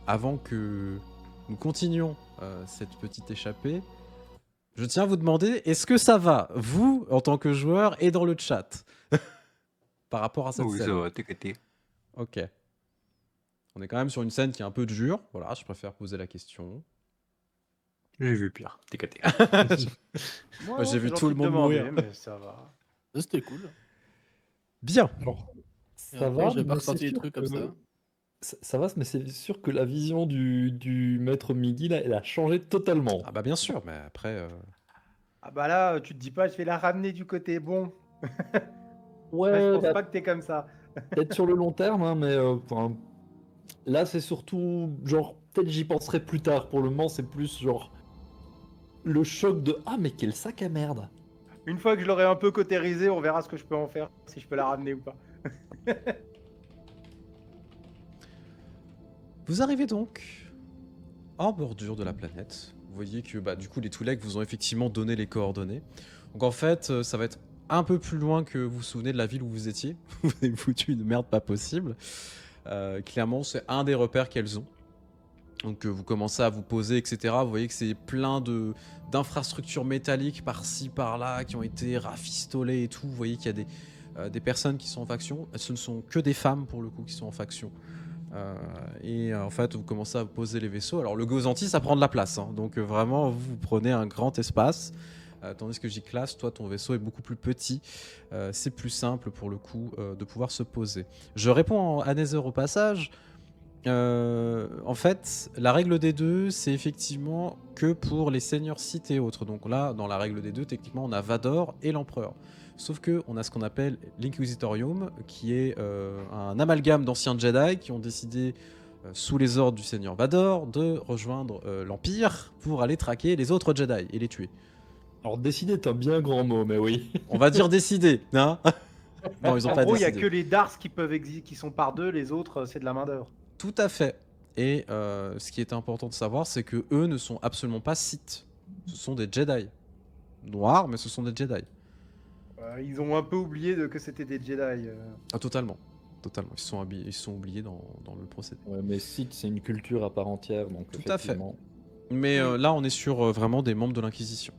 avant que nous continuions cette petite échappée, je tiens à vous demander, est-ce que ça va, vous, en tant que joueur, et dans le chat par rapport à cette Oui, scène? ça va, t'inquiète. Ok. On est quand même sur une scène qui est un peu dure. Voilà, je préfère poser la question. J'ai vu pire, t'inquiète. Moi, j'ai vu tout le monde mourir. Mais ça va. Ça, c'était cool. Bien. Et Ça encore, va, j'ai pas mais c'est ressenti des sûr trucs comme que- ça. Ça va, mais c'est sûr que la vision du maître Migi, là, elle a changé totalement. Ah bah bien sûr, mais après... Ah bah là, tu te dis pas, je vais la ramener du côté bon. Ouais, Ouais, je pense bah, pas que t'es comme ça. peut-être sur le long terme, hein, mais enfin, là, c'est surtout genre, peut-être j'y penserai plus tard. Pour le moment, c'est plus genre le choc de ah, mais quel sac à merde. Une fois que je l'aurai un peu cautérisé, on verra ce que je peux en faire, si je peux la ramener ou pas. Vous arrivez donc en bordure de la planète. Vous voyez que du coup les Twi'lek vous ont effectivement donné les coordonnées. Donc en fait ça va être un peu plus loin que vous vous souvenez de la ville où vous étiez. Vous avez foutu une merde pas possible. Clairement c'est un des repères qu'elles ont. Donc vous commencez à vous poser, etc. Vous voyez que c'est plein d'infrastructures métalliques par-ci, par-là, qui ont été rafistolées et tout. Vous voyez qu'il y a des personnes qui sont en faction. Ce ne sont que des femmes, pour le coup, qui sont en faction. En fait, vous commencez à poser les vaisseaux. Alors le Gozanti, ça prend de la place. Hein. Donc vraiment, vous prenez un grand espace. Tandis que J-Class, toi, ton vaisseau est beaucoup plus petit. C'est plus simple, pour le coup, de pouvoir se poser. Je réponds à Nether au passage. En fait, la règle des deux, c'est effectivement que pour les seigneurs sites et autres. Donc là, dans la règle des deux, techniquement, on a Vador et l'Empereur. Sauf que on a ce qu'on appelle l'Inquisitorium, qui est un amalgame d'anciens Jedi qui ont décidé, sous les ordres du seigneur Vador, de rejoindre l'Empire pour aller traquer les autres Jedi et les tuer. Alors décider est un bien grand mot, mais oui. On va dire décider, hein. Non, ils ont En pas gros, il y a décidé. que les Dars qui peuvent qui sont par deux, les autres, c'est de la main d'œuvre. Tout à fait. Et ce qui est important de savoir, c'est que eux ne sont absolument pas Sith. Ce sont des Jedi. Noirs, mais ce sont des Jedi. Ils ont un peu oublié que c'était des Jedi. Ah, totalement. Totalement. Ils sont oubliés dans le procédé. Ouais, mais Sith, c'est une culture à part entière, donc Tout à fait. effectivement. Mais là, on est sur vraiment des membres de l'Inquisition.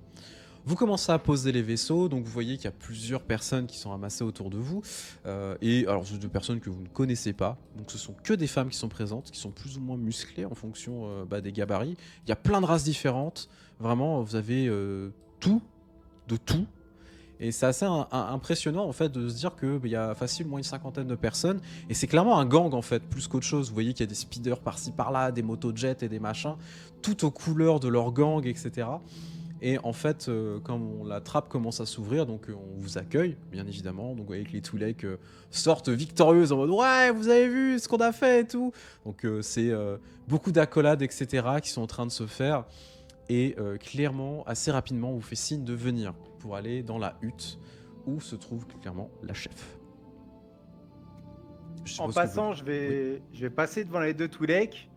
Vous commencez à poser les vaisseaux, donc vous voyez qu'il y a plusieurs personnes qui sont amassées autour de vous. Et alors, ce sont des personnes que vous ne connaissez pas. Donc, ce sont que des femmes qui sont présentes, qui sont plus ou moins musclées en fonction des gabarits. Il y a plein de races différentes. Vraiment, vous avez tout, de tout. Et c'est assez impressionnant en fait de se dire qu'il y a facilement une cinquantaine de personnes. Et c'est clairement un gang en fait, plus qu'autre chose. Vous voyez qu'il y a des speeders par-ci par-là, des motojets et des machins, tout aux couleurs de leur gang, etc. Et en fait, quand la trappe commence à s'ouvrir, donc on vous accueille, bien évidemment. Donc vous voyez que les Twi'lek sortent victorieuses en mode ouais, vous avez vu ce qu'on a fait et tout. Donc c'est beaucoup d'accolades, etc. qui sont en train de se faire. Et clairement, assez rapidement, on vous fait signe de venir pour aller dans la hutte où se trouve clairement la chef. Je En suppose que passant, je vais passer devant les deux Twi'lek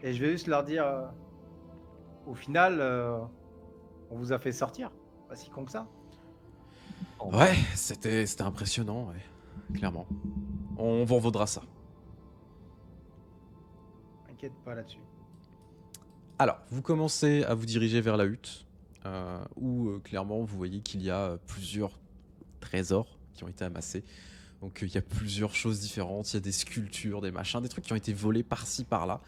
et je vais juste leur dire au final, on vous a fait sortir. Pas si con que ça. Ouais, c'était impressionnant, ouais. Clairement. On vous en vaudra ça. T'inquiète pas là-dessus. Alors, vous commencez à vous diriger vers la hutte, où clairement vous voyez qu'il y a plusieurs trésors qui ont été amassés. Donc il y a plusieurs choses différentes, il y a des sculptures, des machins, des trucs qui ont été volés par-ci par-là.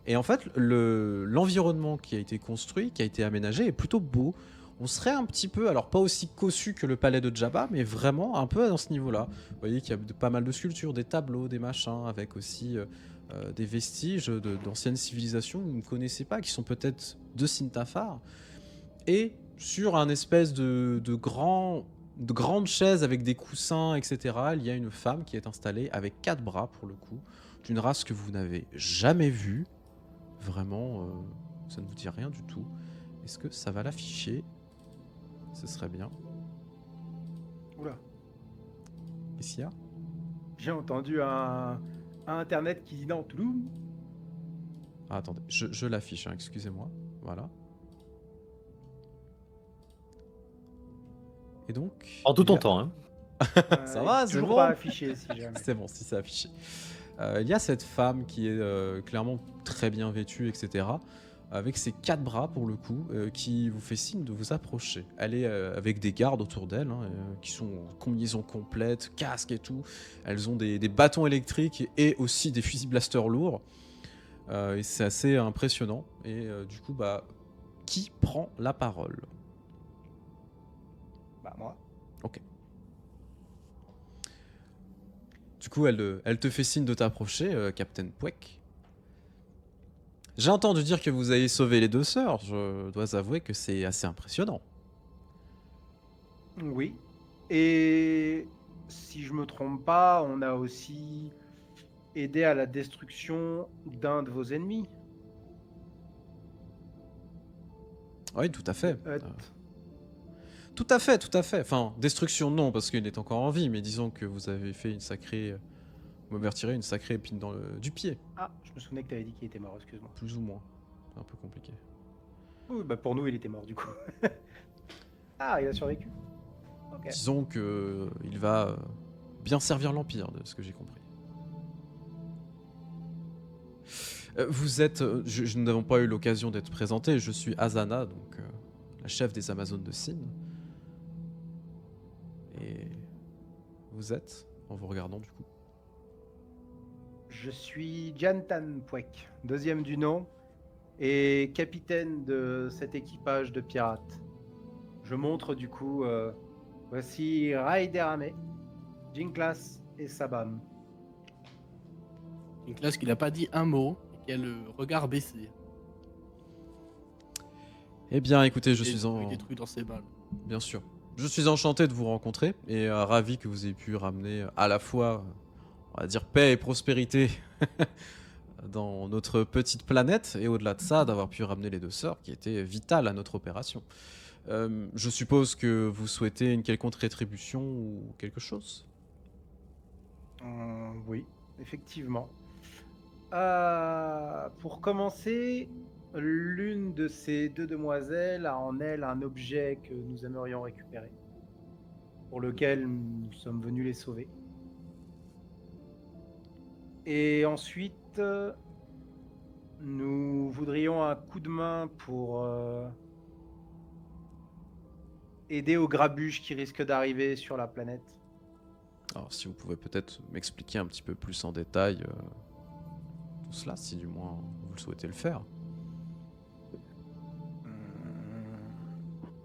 Et en fait, l'environnement qui a été construit, qui a été aménagé est plutôt beau. On serait un petit peu, alors pas aussi cossu que le palais de Jabba, mais vraiment un peu dans ce niveau-là. Vous voyez qu'il y a pas mal de sculptures, des tableaux, des machins, avec aussi des vestiges d'anciennes civilisations que vous ne connaissez pas, qui sont peut-être de Sintafar. Et sur un espèce de grande chaise avec des coussins, etc., il y a une femme qui est installée avec 4 bras pour le coup, d'une race que vous n'avez jamais vue. Vraiment, ça ne vous dit rien du tout. Est-ce que ça va l'afficher? Ce serait bien. Oula, Qu'est-ce qu'il y a? j'ai entendu un internet qui dit non, Touloum. Ah, attendez, je l'affiche, hein, excusez-moi. Voilà. Et donc... En tout il y ton a- temps, hein. Ça va, c'est toujours bon. pas affiché si jamais. C'est bon, si c'est affiché. Il y a cette femme qui est clairement très bien vêtue, etc. Avec ses 4 bras pour le coup, qui vous fait signe de vous approcher. Elle est avec des gardes autour d'elle, hein, qui sont en combinaison complète, casque et tout. Elles ont des bâtons électriques et aussi des fusils blaster lourds. Et c'est assez impressionnant. Et du coup, bah, qui prend la parole? Bah moi. Ok. Du coup, elle te fait signe de t'approcher, Captain Pouek. J'ai entendu dire que vous avez sauvé les 2 sœurs. Je dois avouer que c'est assez impressionnant. Oui. Et si je me trompe pas, on a aussi aidé à la destruction d'un de vos ennemis. Oui, tout à fait. Hutt. Tout à fait, tout à fait. Enfin, destruction non, parce qu'il est encore en vie, mais disons que vous avez fait une sacrée... Vous m'avez retiré une sacrée épine du pied, Ah, je me souvenais que tu avais dit qu'il était mort, excuse-moi. plus ou moins. C'est un peu compliqué. Oui, bah pour nous, il était mort du coup. Ah, il a survécu. Ok. Disons que il va bien servir l'Empire, de ce que j'ai compris. Vous êtes... nous n'avons pas eu l'occasion d'être présentés. Je suis Azana, donc la chef des Amazones de Sin. Et vous êtes, en vous regardant du coup. Je suis Jantan Pouek, deuxième du nom, et capitaine de cet équipage de pirates. Je montre du coup, voici Raiderame, Jinklas et Sabam. Une classe qui n'a pas dit un mot et qui a le regard baissé. Eh bien, écoutez, je Et suis en... détruit dans ses balles. Bien sûr. Je suis enchanté de vous rencontrer et ravi que vous ayez pu ramener à la fois, on va dire, paix et prospérité dans notre petite planète et au-delà de ça, d'avoir pu ramener les 2 sœurs qui étaient vitales à notre opération. Je suppose que vous souhaitez une quelconque rétribution ou quelque chose? Oui, effectivement. Pour commencer, l'une de ces 2 demoiselles a en elle un objet que nous aimerions récupérer, pour lequel nous sommes venus les sauver. Et ensuite, nous voudrions un coup de main pour aider aux grabuges qui risquent d'arriver sur la planète. Alors, si vous pouvez peut-être m'expliquer un petit peu plus en détail tout cela, si du moins vous le souhaitez le faire.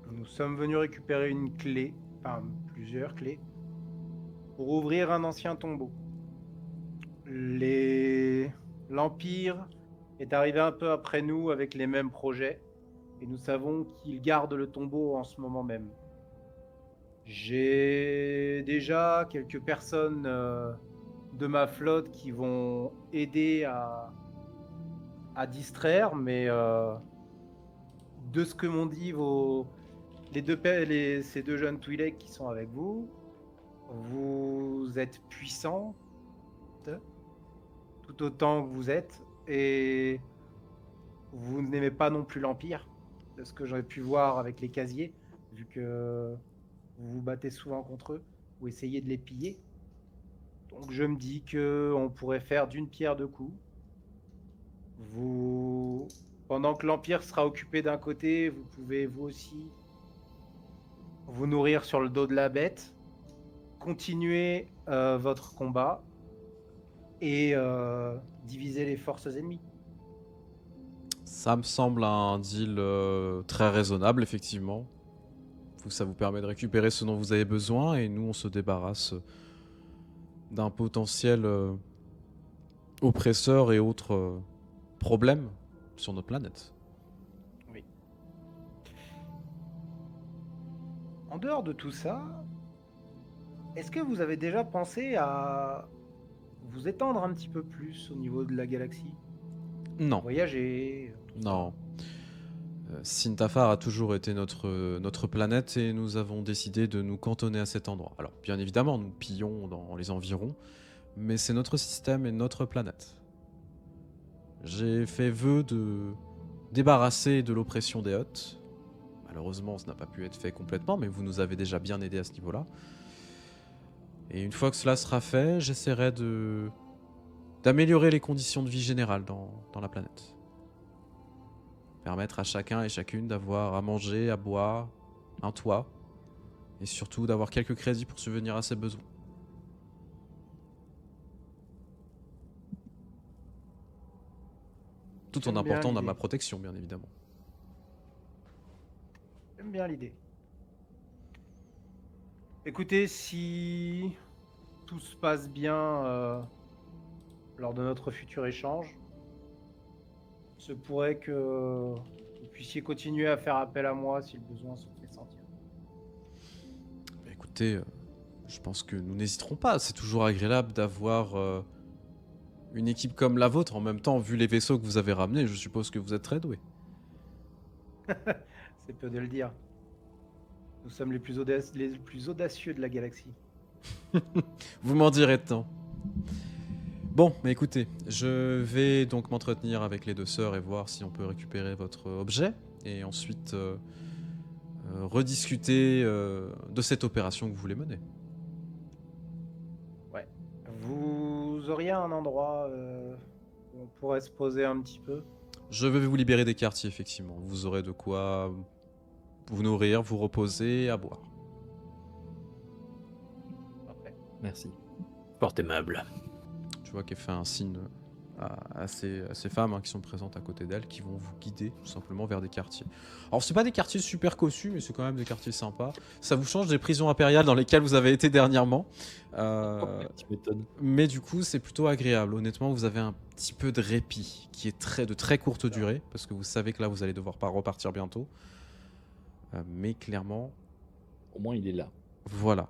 Nous sommes venus récupérer une clé, enfin plusieurs clés, pour ouvrir un ancien tombeau. L'Empire est arrivé un peu après nous avec les mêmes projets, et nous savons qu'il garde le tombeau en ce moment même. J'ai déjà quelques personnes de ma flotte qui vont aider à distraire, mais de ce que m'ont dit ces deux jeunes Twi'lek qui sont avec vous, vous êtes puissants, tout autant que vous êtes, et vous n'aimez pas non plus l'Empire, de ce que j'aurais pu voir avec les casiers, vu que vous vous battez souvent contre eux, ou essayez de les piller. Donc je me dis que on pourrait faire d'une pierre deux coups. Pendant que l'Empire sera occupé d'un côté, vous pouvez vous aussi vous nourrir sur le dos de la bête, continuer votre combat et diviser les forces ennemies. Ça me semble un deal très raisonnable, effectivement. Ça vous permet de récupérer ce dont vous avez besoin et nous, on se débarrasse d'un potentiel oppresseur et autres problèmes sur notre planète. Oui. En dehors de tout ça, est-ce que vous avez déjà pensé à vous étendre un petit peu plus au niveau de la galaxie? Non. Voyager? Non. Sintafar a toujours été notre planète et nous avons décidé de nous cantonner à cet endroit. Alors, bien évidemment, nous pillons dans les environs, mais c'est notre système et notre planète. J'ai fait vœu de débarrasser de l'oppression des Hutt. Malheureusement, ça n'a pas pu être fait complètement, mais vous nous avez déjà bien aidés à ce niveau-là. Et une fois que cela sera fait, j'essaierai d'améliorer les conditions de vie générales dans la planète. Permettre à chacun et chacune d'avoir à manger, à boire, un toit, et surtout d'avoir quelques crédits pour subvenir à ses besoins. Tout en J'aime bien apportant à l'idée. ma protection, bien évidemment. J'aime bien l'idée. Écoutez, si tout se passe bien lors de notre futur échange, se pourrait que vous puissiez continuer à faire appel à moi si le besoin se fait sentir. Bah, écoutez, je pense que nous n'hésiterons pas. C'est toujours agréable d'avoir une équipe comme la vôtre. En même temps, vu les vaisseaux que vous avez ramenés, je suppose que vous êtes très doués. C'est peu de le dire. Nous sommes les plus audacieux de la galaxie. Vous m'en direz tant. Bon, mais écoutez, je vais donc m'entretenir avec les deux sœurs et voir si on peut récupérer votre objet. Et ensuite rediscuter de cette opération que vous voulez mener. Ouais. Vous auriez un endroit où on pourrait se poser un petit peu? Je vais vous libérer des quartiers, effectivement. Vous aurez de quoi vous nourrir, vous reposer et à boire. Parfait. Merci. Fort aimable. Tu vois qu'elle fait un signe à ces femmes qui sont présentes à côté d'elle, qui vont vous guider tout simplement vers des quartiers. Alors c'est pas des quartiers super cossus, mais c'est quand même des quartiers sympas. Ça vous change des prisons impériales dans lesquelles vous avez été dernièrement. Tu m'étonnes. Mais du coup c'est plutôt agréable. Honnêtement, vous avez un petit peu de répit qui est de très courte durée, parce que vous savez que là vous allez devoir pas repartir bientôt. Mais clairement, Au moins, il est là. voilà.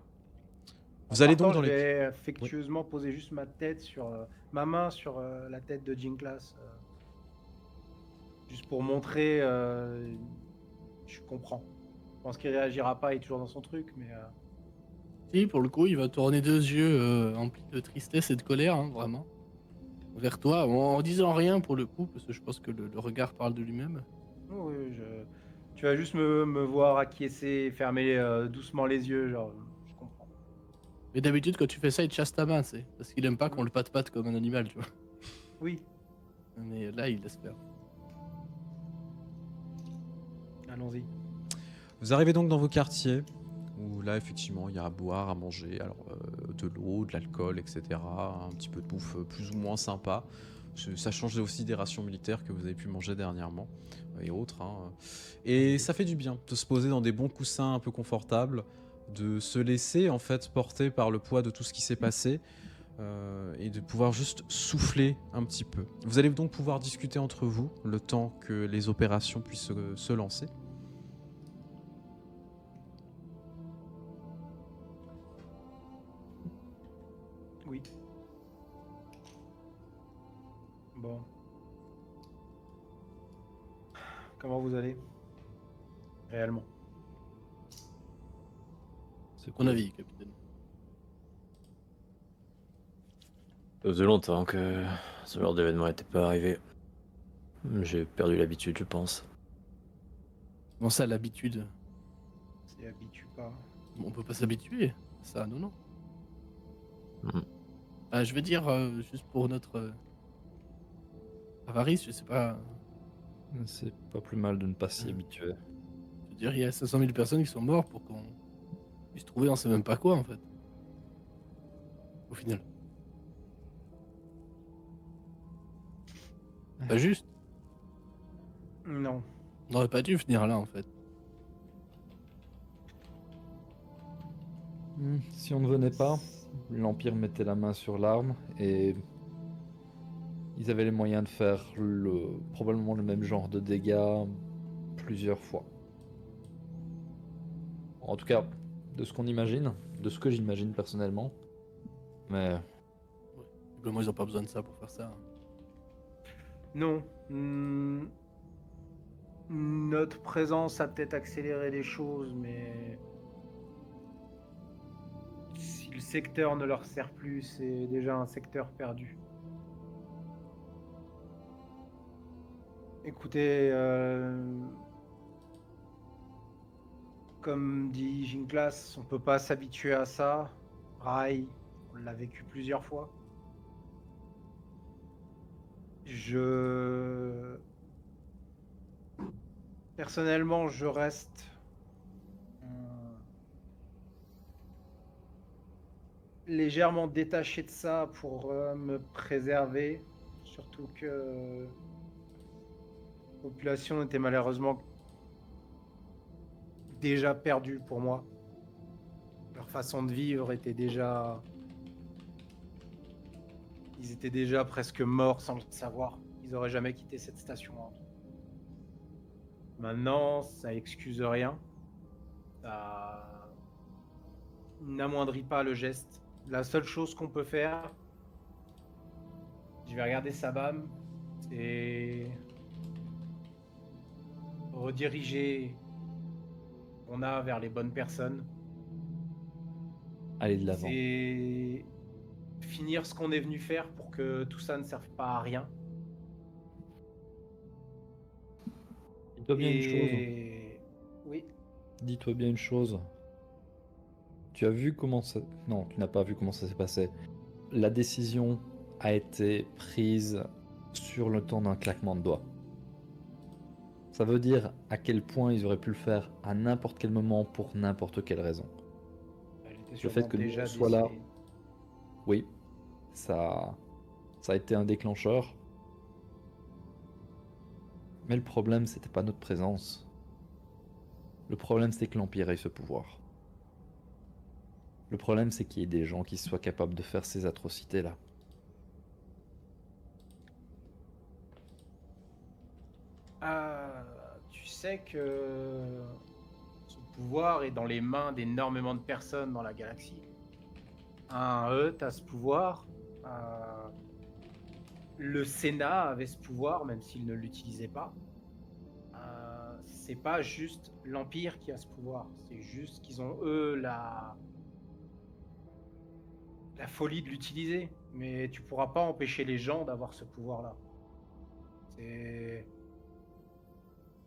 Vous allez donc dans je les... vais affectueusement poser juste ma main sur la tête de Jinklas, juste pour montrer. Je comprends. Je pense qu'il réagira pas, il est toujours dans son truc, mais Si, pour le coup, il va tourner deux yeux emplis de tristesse et de colère, hein, vraiment. Vers toi, en disant rien pour le coup, parce que je pense que le regard parle de lui-même. oui, tu vas juste me voir acquiescer, fermer doucement les yeux, genre. Je comprends. Mais d'habitude, quand tu fais ça, il te chasse ta main, c'est parce qu'il aime pas qu'on le patte comme un animal, tu vois. Oui, Mais là, il laisse faire. allons-y. Vous arrivez donc dans vos quartiers, où là, effectivement, il y a à boire, à manger, alors de l'eau, de l'alcool, etc. Un petit peu de bouffe plus ou moins sympa. Ça change aussi des rations militaires que vous avez pu manger dernièrement, et autres. Hein. Et ça fait du bien de se poser dans des bons coussins un peu confortables, de se laisser en fait porter par le poids de tout ce qui s'est passé, et de pouvoir juste souffler un petit peu. Vous allez donc pouvoir discuter entre vous le temps que les opérations puissent se lancer. Oui. Bon. Comment vous allez? Réellement. C'est Mon avis, capitaine. Ça faisait longtemps que ce genre d'événement n'était pas arrivé. J'ai perdu l'habitude, je pense. Comment ça, l'habitude? S'y habitue pas. On peut pas s'habituer. Ça, non. Mhm. Je veux dire, juste pour notre avarice, je sais pas. C'est pas plus mal de ne pas s'y habituer. Je veux dire, il y a 500 000 personnes qui sont mortes pour qu'on puisse trouver on sait même pas quoi, en fait. Au final. Pas juste. Non. On n'aurait pas dû venir là, en fait. Si on ne venait pas, l'Empire mettait la main sur l'arme et ils avaient les moyens de faire probablement le même genre de dégâts plusieurs fois. En tout cas, de ce qu'on imagine, de ce que j'imagine personnellement. Mais Moi, ils ont pas besoin de ça pour faire ça. Non. Notre présence a peut-être accéléré les choses, mais si le secteur ne leur sert plus, c'est déjà un secteur perdu. Écoutez, comme dit Ginklas, on peut pas s'habituer à ça. Rai, on l'a vécu plusieurs fois. Personnellement, je reste légèrement détaché de ça pour me préserver. Surtout que la population était malheureusement déjà perdue pour moi. Leur façon de vivre était déjà... Ils étaient déjà presque morts sans le savoir. Ils auraient jamais quitté cette station. Maintenant, ça excuse rien. Ça n'amoindrit pas le geste. La seule chose qu'on peut faire, je vais regarder Sabam, c'est rediriger on a vers les bonnes personnes. allez de l'avant. C'est finir ce qu'on est venu faire pour que tout ça ne serve pas à rien. Dis-toi bien une chose. Oui. Dis-toi bien une chose. Tu as vu comment ça... Non, tu n'as pas vu comment ça s'est passé. La décision a été prise sur le temps d'un claquement de doigts. Ça veut dire à quel point ils auraient pu le faire à n'importe quel moment pour n'importe quelle raison. Le fait que nous sois là, oui, ça a été un déclencheur. Mais le problème, c'était pas notre présence. Le problème, c'était que l'Empire ait ce pouvoir. Le problème, c'est qu'il y ait des gens qui soient capables de faire ces atrocités-là. Tu sais que ce pouvoir est dans les mains d'énormément de personnes dans la galaxie. T'as ce pouvoir. Le Sénat avait ce pouvoir, même s'il ne l'utilisait pas. C'est pas juste l'Empire qui a ce pouvoir. C'est juste qu'ils ont, eux, la folie de l'utiliser. Mais tu pourras pas empêcher les gens d'avoir ce pouvoir-là.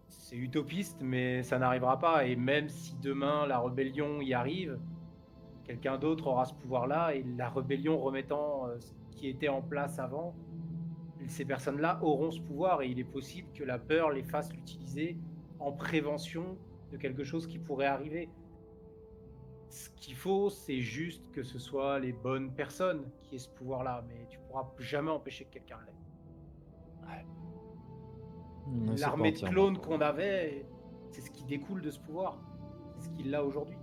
C'est utopiste, mais ça n'arrivera pas. Et même si demain la rébellion y arrive, quelqu'un d'autre aura ce pouvoir-là, et la rébellion remettant ce qui était en place avant, ces personnes-là auront ce pouvoir, et il est possible que la peur les fasse l'utiliser en prévention de quelque chose qui pourrait arriver. Ce qu'il faut, c'est juste que ce soit les bonnes personnes qui aient ce pouvoir-là, mais tu pourras jamais empêcher que quelqu'un l'ait. Ouais, c'est pas L'armée de entièrement clones vrai. qu'on avait, c'est ce qui découle de ce pouvoir. C'est ce qu'il a aujourd'hui.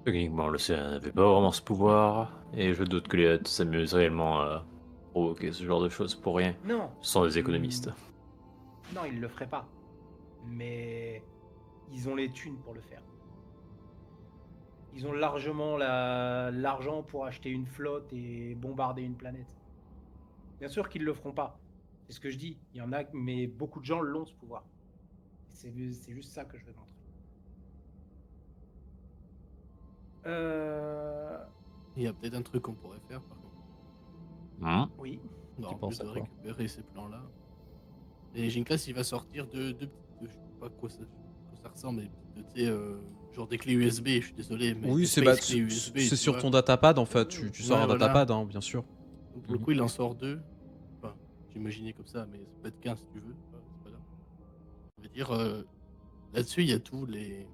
Techniquement, le CN n'avait pas vraiment ce pouvoir, et je doute que les Hutt s'amusent réellement à provoquer ce genre de choses pour rien. Non. Ce sont des économistes. Non, ils le feraient pas. Mais ils ont les thunes pour le faire. Ils ont largement l'argent pour acheter une flotte et bombarder une planète. Bien sûr qu'ils le feront pas. C'est ce que je dis. Il y en a, mais beaucoup de gens l'ont ce pouvoir. C'est juste ça que je veux montrer. Il y a peut-être un truc qu'on pourrait faire, par contre. Oui. Non, Tu en penses plus à de quoi? récupérer ces plans-là. Et Ginclass, il va sortir de je sais pas à quoi ça ressemble, mais tu sais, genre des clés USB, je suis désolé, mais Oui, des c'est space clés USB, c'est tu sur vois. ton datapad en fait. Tu sors Ouais, un voilà. datapad, hein, bien sûr. Donc, pour le coup, il en sort 2. Enfin, j'imaginais comme ça, mais ça peut être 15 si tu veux. C'est pas grave. Je veux dire, là-dessus, il y a tous les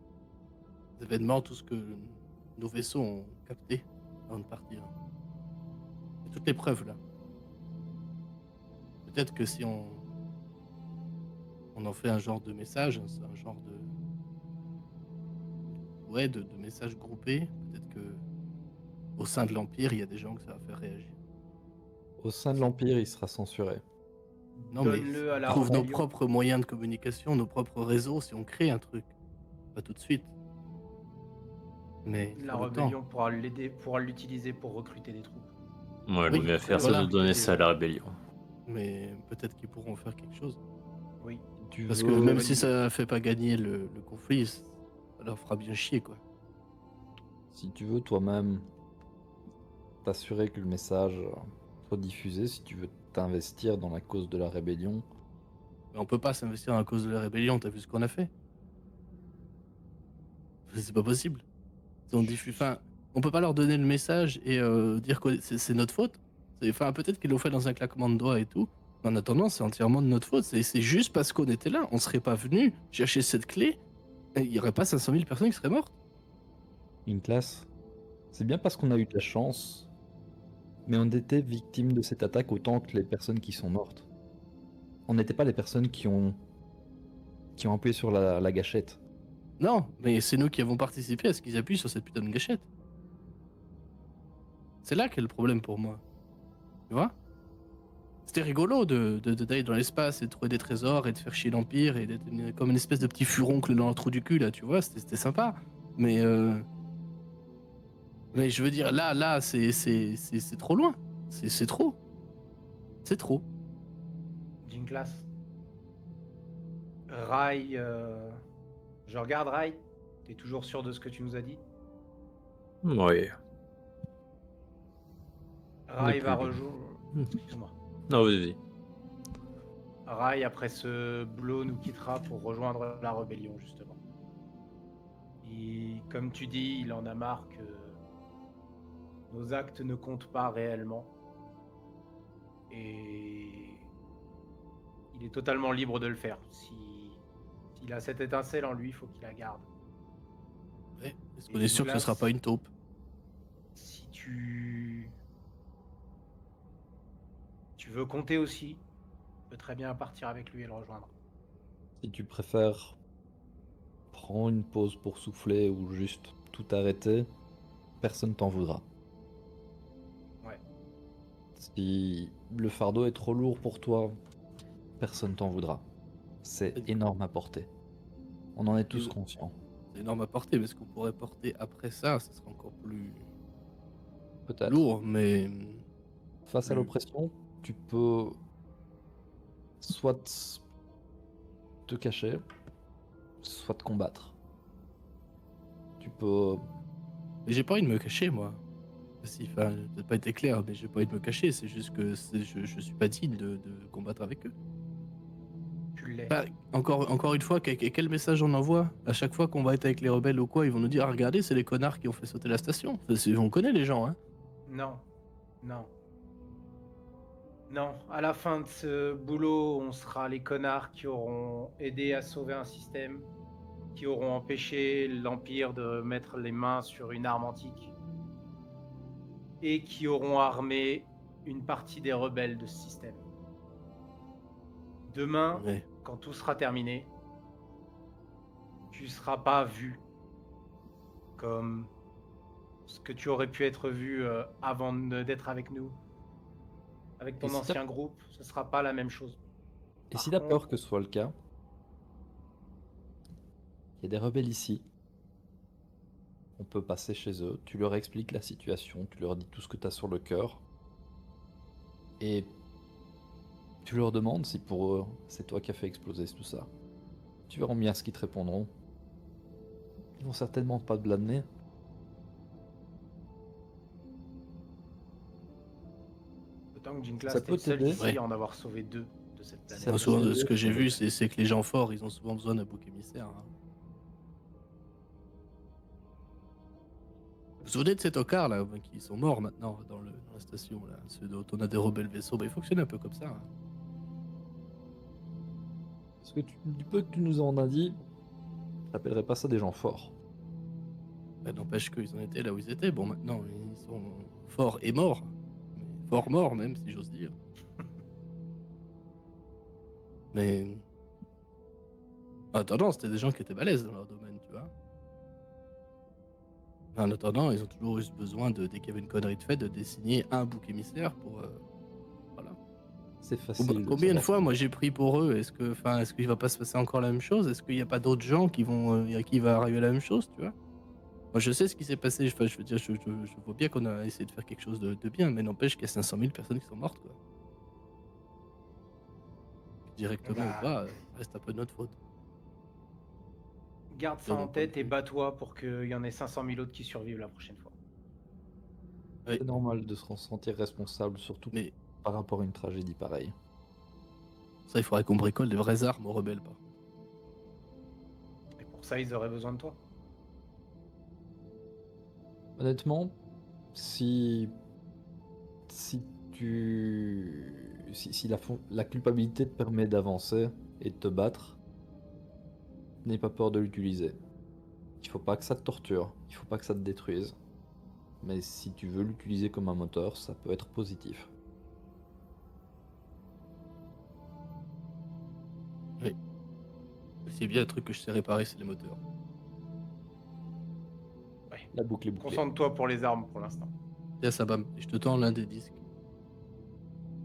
événements, tout ce que nos vaisseaux ont capté avant de partir. Il y a toutes les preuves là. Peut-être que si on en fait un genre de message, c'est un genre de message groupé, peut-être que au sein de l'Empire, il y a des gens que ça va faire réagir. Au sein de l'Empire, il sera censuré. Non, mais Donne-le à on la trouve nos rébellion. propres moyens de communication, nos propres réseaux, si on crée un truc. Pas tout de suite. Mais il La faut le temps. rébellion pourra l'utiliser pour recruter des troupes. Ouais, Oui, le mieux à faire, voilà. c'est de donner ça à la rébellion. Mais peut-être qu'ils pourront faire quelque chose. Oui. Tu Parce veux- que même si ça fait pas gagner le conflit, ça leur fera bien chier, quoi. Si tu veux toi-même t'assurer que le message soit diffusé, si tu veux t'investir dans la cause de la rébellion, Mais on peut pas s'investir à cause de la rébellion, t'as vu ce qu'on a fait? C'est pas possible. Si on diffuse, enfin, on peut pas leur donner le message et dire que c'est notre faute. Enfin, peut-être qu'ils l'ont fait dans un claquement de doigts et tout. Mais en attendant, c'est entièrement de notre faute. C'est juste parce qu'on était là. On serait pas venu chercher cette clé. Et il y aurait pas 500 000 personnes qui seraient mortes. une classe, c'est bien parce qu'on a eu de la chance, mais on était victime de cette attaque autant que les personnes qui sont mortes. On n'était pas les personnes qui ont appuyé sur la gâchette. Non, mais c'est nous qui avons participé à ce qu'ils appuient sur cette putain de gâchette. C'est là qu'est le problème pour moi. Tu vois? C'était rigolo d'aller dans l'espace et de trouver des trésors et de faire chier l'Empire et d'être comme une espèce de petit furoncle dans le trou du cul, là, tu vois? C'était sympa. Mais je veux dire, là, c'est trop loin. C'est trop. C'est trop. Ginclass. Rai, je regarde Rai. T'es toujours sûr de ce que tu nous as dit? Oui. Rai va plus. rejoindre. Excuse-moi. Non, vas-y. Rai, après ce boulot, nous quittera pour rejoindre la rébellion, justement. Et comme tu dis, il en a marre que nos actes ne comptent pas réellement. Et il est totalement libre de le faire. S'il a cette étincelle en lui, il faut qu'il la garde. Ouais. Est-ce qu'on est sûr que ce sera pas une taupe? Si tu veux compter aussi, tu peux très bien partir avec lui et le rejoindre. Si tu préfères prendre une pause pour souffler ou juste tout arrêter, personne t'en voudra. Ouais. Si le fardeau est trop lourd pour toi, personne t'en voudra. C'est énorme à porter. On en est tous conscients. C'est énorme à porter, mais ce qu'on pourrait porter après ça, ce sera encore plus Peut-être. lourd, mais Face à l'oppression, tu peux soit te cacher, soit te combattre. Tu peux... Mais j'ai pas envie de me cacher, moi. Si, enfin, j'ai peut-être pas été clair, mais j'ai pas envie de me cacher, c'est juste que je suis pas digne de combattre avec eux. Tu l'es. Bah, encore une fois, quel message on envoie? À chaque fois qu'on va être avec les rebelles ou quoi, ils vont nous dire, ah, regardez, c'est les connards qui ont fait sauter la station. On connaît les gens, hein. Non. Non. Non. À la fin de ce boulot, on sera les connards qui auront aidé à sauver un système qui auront empêché l'Empire de mettre les mains sur une arme antique et qui auront armé une partie des rebelles de ce système. Demain, Ouais. quand tout sera terminé, tu ne seras pas vu comme ce que tu aurais pu être vu avant d'être avec nous. Avec ton Et si ancien groupe, ce ne sera pas la même chose. Et Par si t'as contre- peur que ce soit le cas, il y a des rebelles ici. On peut passer chez eux, tu leur expliques la situation, tu leur dis tout ce que tu as sur le cœur. Et tu leur demandes si pour eux, c'est toi qui as fait exploser tout ça. Tu verras bien ce qu'ils te répondront. Ils vont certainement pas te blâmer. Autant que Jinklas Ça était peut le seul t'aider. ici Ouais. à en avoir sauvé 2 de cette planète. Ça Moi, peut souvent, de t'aider. ce que j'ai vu, c'est que les gens forts, ils ont souvent besoin d'un bouc émissaire. Hein. Vous vous souvenez de ces tocards là, qui sont morts maintenant dans la station, là, ceux dont on a dérobé le vaisseau, bah, ils fonctionnent un peu comme ça. Hein. Parce que du peu que tu nous en as dit, j'appellerais pas ça des gens forts. Bah, n'empêche qu'ils en étaient là où ils étaient. Bon, maintenant, ils sont forts et morts. Mais forts morts, même, si j'ose dire. Mais. En attendant, c'était des gens qui étaient balèzes dans leur domaine, tu vois. En attendant, ils ont toujours eu ce besoin, dès qu'il y avait une connerie de fait, de désigner un bouc émissaire pour. Voilà. C'est facile. Combien de savoir fois, ça. moi, j'ai pris pour eux? Est-ce qu'il va pas se passer encore la même chose? Est-ce qu'il n'y a pas d'autres gens à qui va arriver la même chose, tu vois? Moi, je sais ce qui s'est passé. Enfin, je veux dire, je vois bien qu'on a essayé de faire quelque chose de bien, mais n'empêche qu'il y a 500 000 personnes qui sont mortes, quoi. Directement Bah. ou pas, ça reste un peu de notre faute. Garde ça De mon en point de tête et vue. bats-toi pour qu'il y en ait 500 000 autres qui survivent la prochaine fois. Oui. C'est normal de se sentir responsable, surtout Mais par rapport à une tragédie pareille. ça, il faudrait qu'on bricole des vraies armes aux rebelles, par contre. Et pour ça, ils auraient besoin de toi. Honnêtement, si si la culpabilité te permet d'avancer et de te battre, n'aie pas peur de l'utiliser. Il faut pas que ça te torture, il faut pas que ça te détruise. Mais si tu veux l'utiliser comme un moteur, ça peut être positif. C'est bien un truc que je sais réparer, c'est les moteurs. La boucle est bouclée. Concentre-toi pour les armes pour l'instant. Tiens, Sabam, je te tends l'un des disques.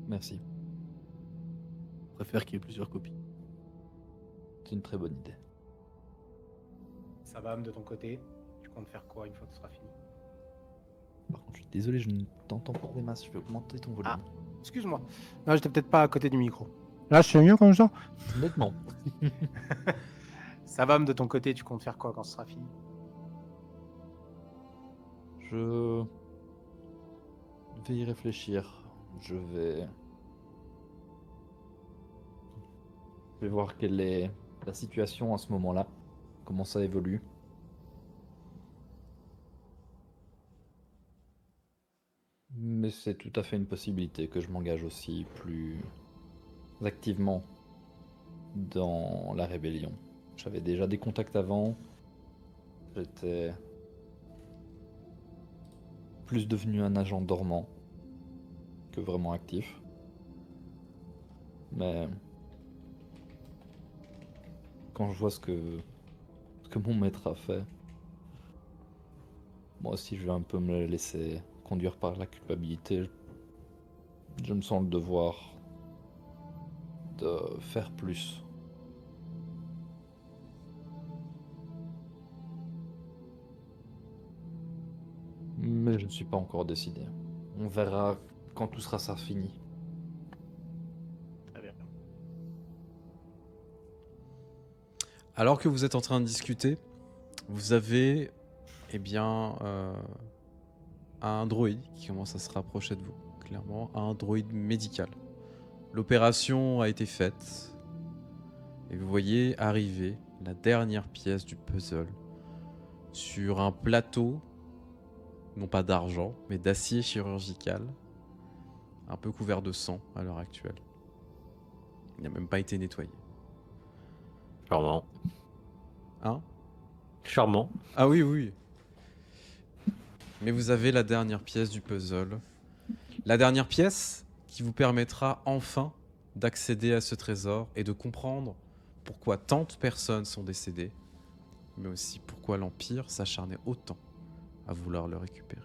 Merci, Je préfère qu'il y ait plusieurs copies. c'est une très bonne idée. Ça va, de ton côté. Tu comptes faire quoi une fois que ce sera fini? Par contre, je suis désolé, je ne t'entends pas des masses, je vais augmenter ton volume. Ah. Excuse-moi. Non, j'étais peut-être pas à côté du micro. Là, c'est mieux comme ça. Honnêtement, Ça va, de ton côté, tu comptes faire quoi quand ce sera fini? je vais y réfléchir. Je vais voir quelle est la situation à ce moment-là, comment ça évolue. Mais c'est tout à fait une possibilité que je m'engage aussi plus activement dans la rébellion. J'avais déjà des contacts avant. J'étais plus devenu un agent dormant que vraiment actif. Mais quand je vois ce que mon maître a fait, moi aussi je vais un peu me laisser conduire par la culpabilité. Je me sens le devoir de faire plus. Mais je ne suis pas encore décidé. On verra quand tout sera fini. Très bien. Alors que vous êtes en train de discuter, vous avez un droïde qui commence à se rapprocher de vous, clairement, un droïde médical. L'opération a été faite et vous voyez arriver la dernière pièce du puzzle sur un plateau, non pas d'argent, mais d'acier chirurgical, un peu couvert de sang à l'heure actuelle. Il n'a même pas été nettoyé. Pardon. Hein ? Charmant. Ah oui, oui. Mais vous avez la dernière pièce du puzzle. La dernière pièce qui vous permettra enfin d'accéder à ce trésor et de comprendre pourquoi tant de personnes sont décédées, mais aussi pourquoi l'Empire s'acharnait autant à vouloir le récupérer.